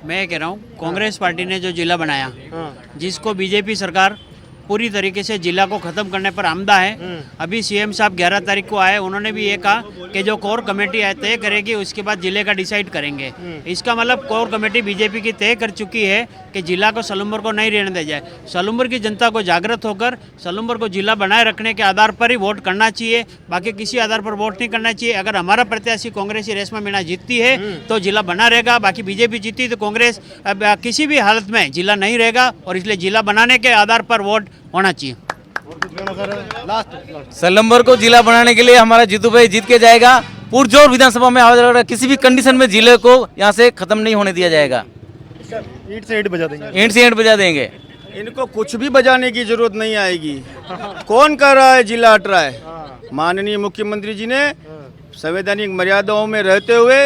मैं कह रहा हूँ कांग्रेस पार्टी ने जो जिला बनाया, जिसको बीजेपी सरकार पूरी तरीके से जिला को ख़त्म करने पर आमदा है। अभी सीएम साहब 11 तारीख को आए, उन्होंने भी ये कहा कि जो कोर कमेटी है तय करेगी उसके बाद जिले का डिसाइड करेंगे। इसका मतलब कोर कमेटी बीजेपी की तय कर चुकी है कि जिला को सलूमर को नहीं रहने दिया जाए। सलूमर की जनता को जागृत होकर सलूमर को जिला बनाए रखने के आधार पर ही वोट करना चाहिए, बाकी किसी आधार पर वोट नहीं करना चाहिए। अगर हमारा प्रत्याशी कांग्रेसी रेशमा मीणा जीतती है तो जिला बना रहेगा, बाकी बीजेपी जीतती तो कांग्रेस किसी भी हालत में जिला नहीं रहेगा और इसलिए जिला बनाने के आधार पर वोट होना चाहिए। सलम्बर को जिला बनाने के लिए हमारा जीतू भाई जीत के जाएगा। पुरजोर विधानसभा में आवाज लग रहा है, किसी भी कंडीशन में जिले को यहाँ से खत्म नहीं होने दिया जाएगा। ईंट से ईंट बजा देंगे, ईंट से ईंट बजा देंगे। इनको कुछ भी बजाने की जरूरत नहीं आएगी। कौन कर रहा है जिला हट रहा है? माननीय मुख्यमंत्री जी ने संवैधानिक मर्यादाओं में रहते हुए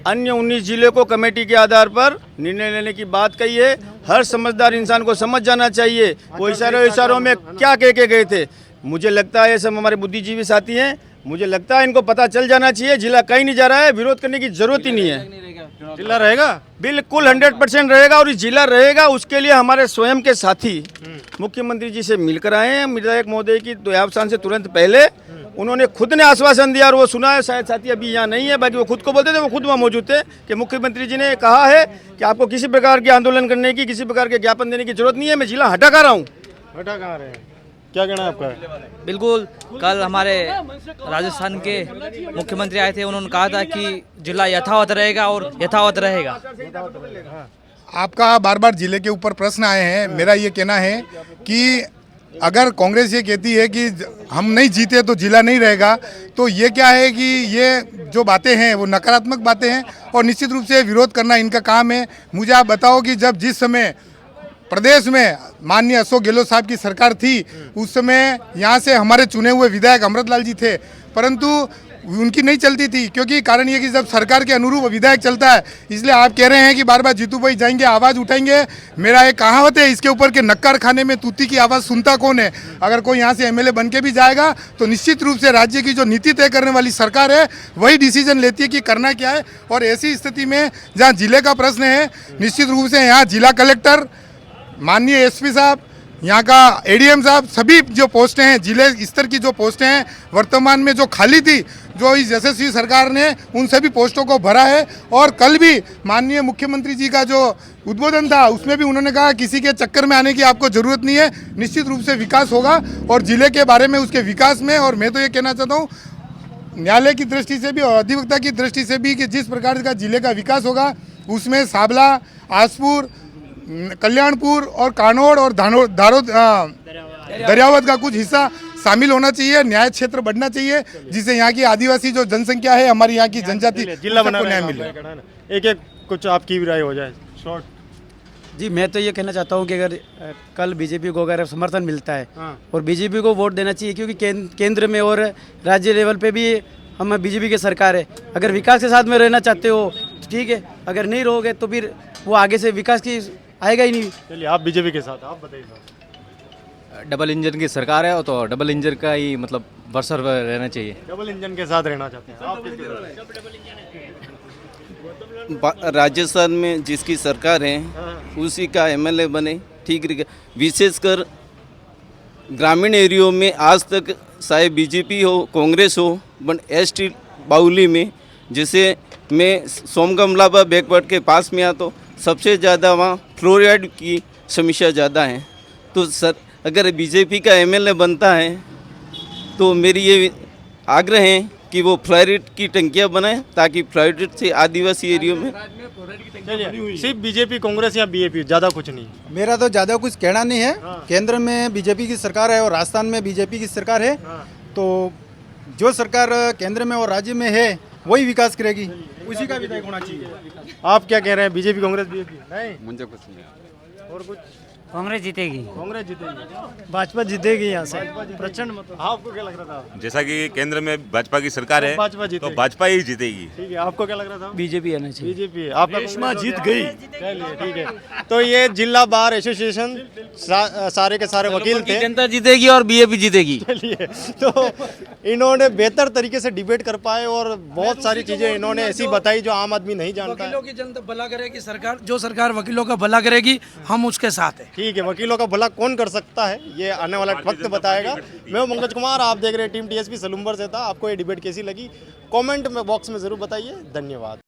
अन्य 19 जिले को कमेटी के आधार पर निर्णय लेने की बात कही है। हर समझदार इंसान को समझ जाना चाहिए वो इशारों में क्या कह के गए थे। मुझे लगता है ये सब हमारे बुद्धिजीवी साथी हैं, मुझे लगता है इनको पता चल जाना चाहिए जिला कहीं नहीं जा रहा है, विरोध करने की जरूरत ही नहीं है। जिला रहेगा, बिल्कुल 100% रहेगा। और ये जिला रहेगा, उसके लिए हमारे स्वयं के साथी मुख्यमंत्री जी से मिलकर आए हैं। विधायक महोदय की देहावसान से तुरंत पहले उन्होंने खुद ने आश्वासन दिया, और वो सुना है, शायद साथी अभी यहाँ नहीं है, बाकी वो खुद को बोलते थे, वो खुद वहाँ मौजूद थे, कि मुख्यमंत्री जी ने कहा है कि आपको किसी प्रकार के आंदोलन करने की, किसी प्रकार के ज्ञापन देने की जरूरत नहीं है, मैं जिला हटा कर रहा हूँ। हटा कहाँ रहे हैं, क्या कहना है आपका? बिल्कुल, कल हमारे राजस्थान के मुख्यमंत्री आए थे, उन्होंने कहा था कि जिला यथावत रहेगा और यथावत रहेगा। आपका बार बार जिले के ऊपर प्रश्न आए हैं। मेरा ये कहना है कि अगर कांग्रेस ये कहती है कि हम नहीं जीते तो जिला नहीं रहेगा, तो ये क्या है कि ये जो बातें हैं वो नकारात्मक बातें हैं, और निश्चित रूप से विरोध करना इनका काम है। मुझे आप बताओ कि जब जिस समय प्रदेश में माननीय अशोक गहलोत साहब की सरकार थी, उस समय यहाँ से हमारे चुने हुए विधायक अमृतलाल जी थे, परंतु उनकी नहीं चलती थी, क्योंकि कारण ये कि जब सरकार के अनुरूप विधायक चलता है, इसलिए आप कह रहे हैं कि बार बार जीतू भाई जाएंगे, आवाज़ उठाएंगे। मेरा एक कहावत है इसके ऊपर कि नक्कार खाने में तूती की आवाज़ सुनता कौन है। अगर कोई यहाँ से एमएलए बन के भी जाएगा तो निश्चित रूप से राज्य की जो नीति तय करने वाली सरकार है वही डिसीजन लेती है कि करना क्या है। और ऐसी स्थिति में जहाँ जिले का प्रश्न है, निश्चित रूप से यहाँ जिला कलेक्टर, माननीय एसपी साहब, यहाँ का एडीएम साहब, सभी जो पोस्टें हैं, जिले स्तर की जो पोस्टें हैं वर्तमान में जो खाली थी, जो इस यशस्वी सरकार ने उन सभी पोस्टों को भरा है। और कल भी माननीय मुख्यमंत्री जी का जो उद्बोधन था उसमें भी उन्होंने कहा किसी के चक्कर में आने की आपको ज़रूरत नहीं है, निश्चित रूप से विकास होगा। और जिले के बारे में, उसके विकास में, और मैं तो ये कहना चाहता हूँ न्यायालय की दृष्टि से भी और अधिवक्ता की दृष्टि से भी कि जिस प्रकार का जिले का विकास होगा उसमें साबला, आसपुर, कल्याणपुर और कानोड़ और दरियावत का कुछ हिस्सा शामिल होना चाहिए। न्याय क्षेत्र बढ़ना चाहिए, जिससे यहाँ की आदिवासी जो जनसंख्या है, हमारी यहाँ की जनजाति, जिला बना न्याय मिले। एक एक कुछ आपकी भी राय हो जाए शॉर्ट। जी, मैं तो ये कहना चाहता हूँ कि अगर कल बीजेपी को अगर समर्थन मिलता है और बीजेपी को वोट देना चाहिए, क्योंकि केंद्र में और राज्य लेवल पे भी हम बीजेपी की सरकार है। अगर विकास के साथ में रहना चाहते हो तो ठीक है, अगर नहीं रहोगे तो फिर वो आगे से विकास की आएगा ही नहीं। चलिए, आप बीजेपी के साथ, आप बताइए। डबल इंजन की सरकार है, तो डबल इंजन का ही मतलब बरसर रहना चाहिए। डबल इंजन के साथ रहना चाहते हैं आप? राजस्थान में जिसकी सरकार है उसी का एमएलए बने, ठीक है। विशेषकर ग्रामीण एरियो में आज तक चाहे बीजेपी हो, कांग्रेस हो, बट एसटी बाउली में, जैसे मैं सोमगमलाबा बैकवर्ड के पास में आता, सबसे ज़्यादा वहाँ फ्लोराइड की समस्या ज़्यादा है। तो सर, अगर बीजेपी का एमएलए बनता है तो मेरी ये आग्रह है कि वो फ्लोराइड की टंकियाँ बनाएं, ताकि फ्लोराइड से आदिवासी एरियो में। सिर्फ बीजेपी, कांग्रेस या बीएपी, ज़्यादा कुछ नहीं? मेरा तो ज़्यादा कुछ कहना नहीं है। केंद्र में बीजेपी की सरकार है और राजस्थान में बीजेपी की सरकार है, तो जो सरकार केंद्र में और राज्य में है वही विकास करेगी, उसी का विधायक होना चाहिए। आप क्या कह रहे हैं, बीजेपी, कांग्रेस, बीएपी? नहीं, मुझे कुछ नहीं। और कुछ? कांग्रेस जीतेगी। कांग्रेस जीतेगी, भाजपा जीतेगी यहाँ से प्रचंड मतलब। आपको क्या लग रहा था? जैसा कि केंद्र में भाजपा की सरकार है, भाजपा जीतेगी, तो भाजपा ही जीतेगी। ठीक है। आपको क्या लग रहा था? बीजेपी आना चाहिए। बीजेपी। आपका रेशमा जीत गई। चलिए, ठीक है। तो ये जिला बार एसोसिएशन सारे के सारे वकील थे। जनता जीतेगी और बीजेपी जीतेगी। चलिए, तो इन्होंने बेहतर तरीके से डिबेट कर पाए और बहुत सारी चीजें इन्होंने ऐसी बताई जो आम आदमी नहीं जानता है। वकीलों की जनता भला करेगी, सरकार जो सरकार वकीलों का भला करेगी, हम उसके साथ हैं। ठीक है, वकीलों का भला कौन कर सकता है ये आने वाला वक्त बताएगा। मैं हूं पंकज कुमार, आप देख रहे हैं टीम टीएसपी सलूम्बर से था। आपको ये डिबेट कैसी लगी कमेंट में बॉक्स में जरूर बताइए। धन्यवाद।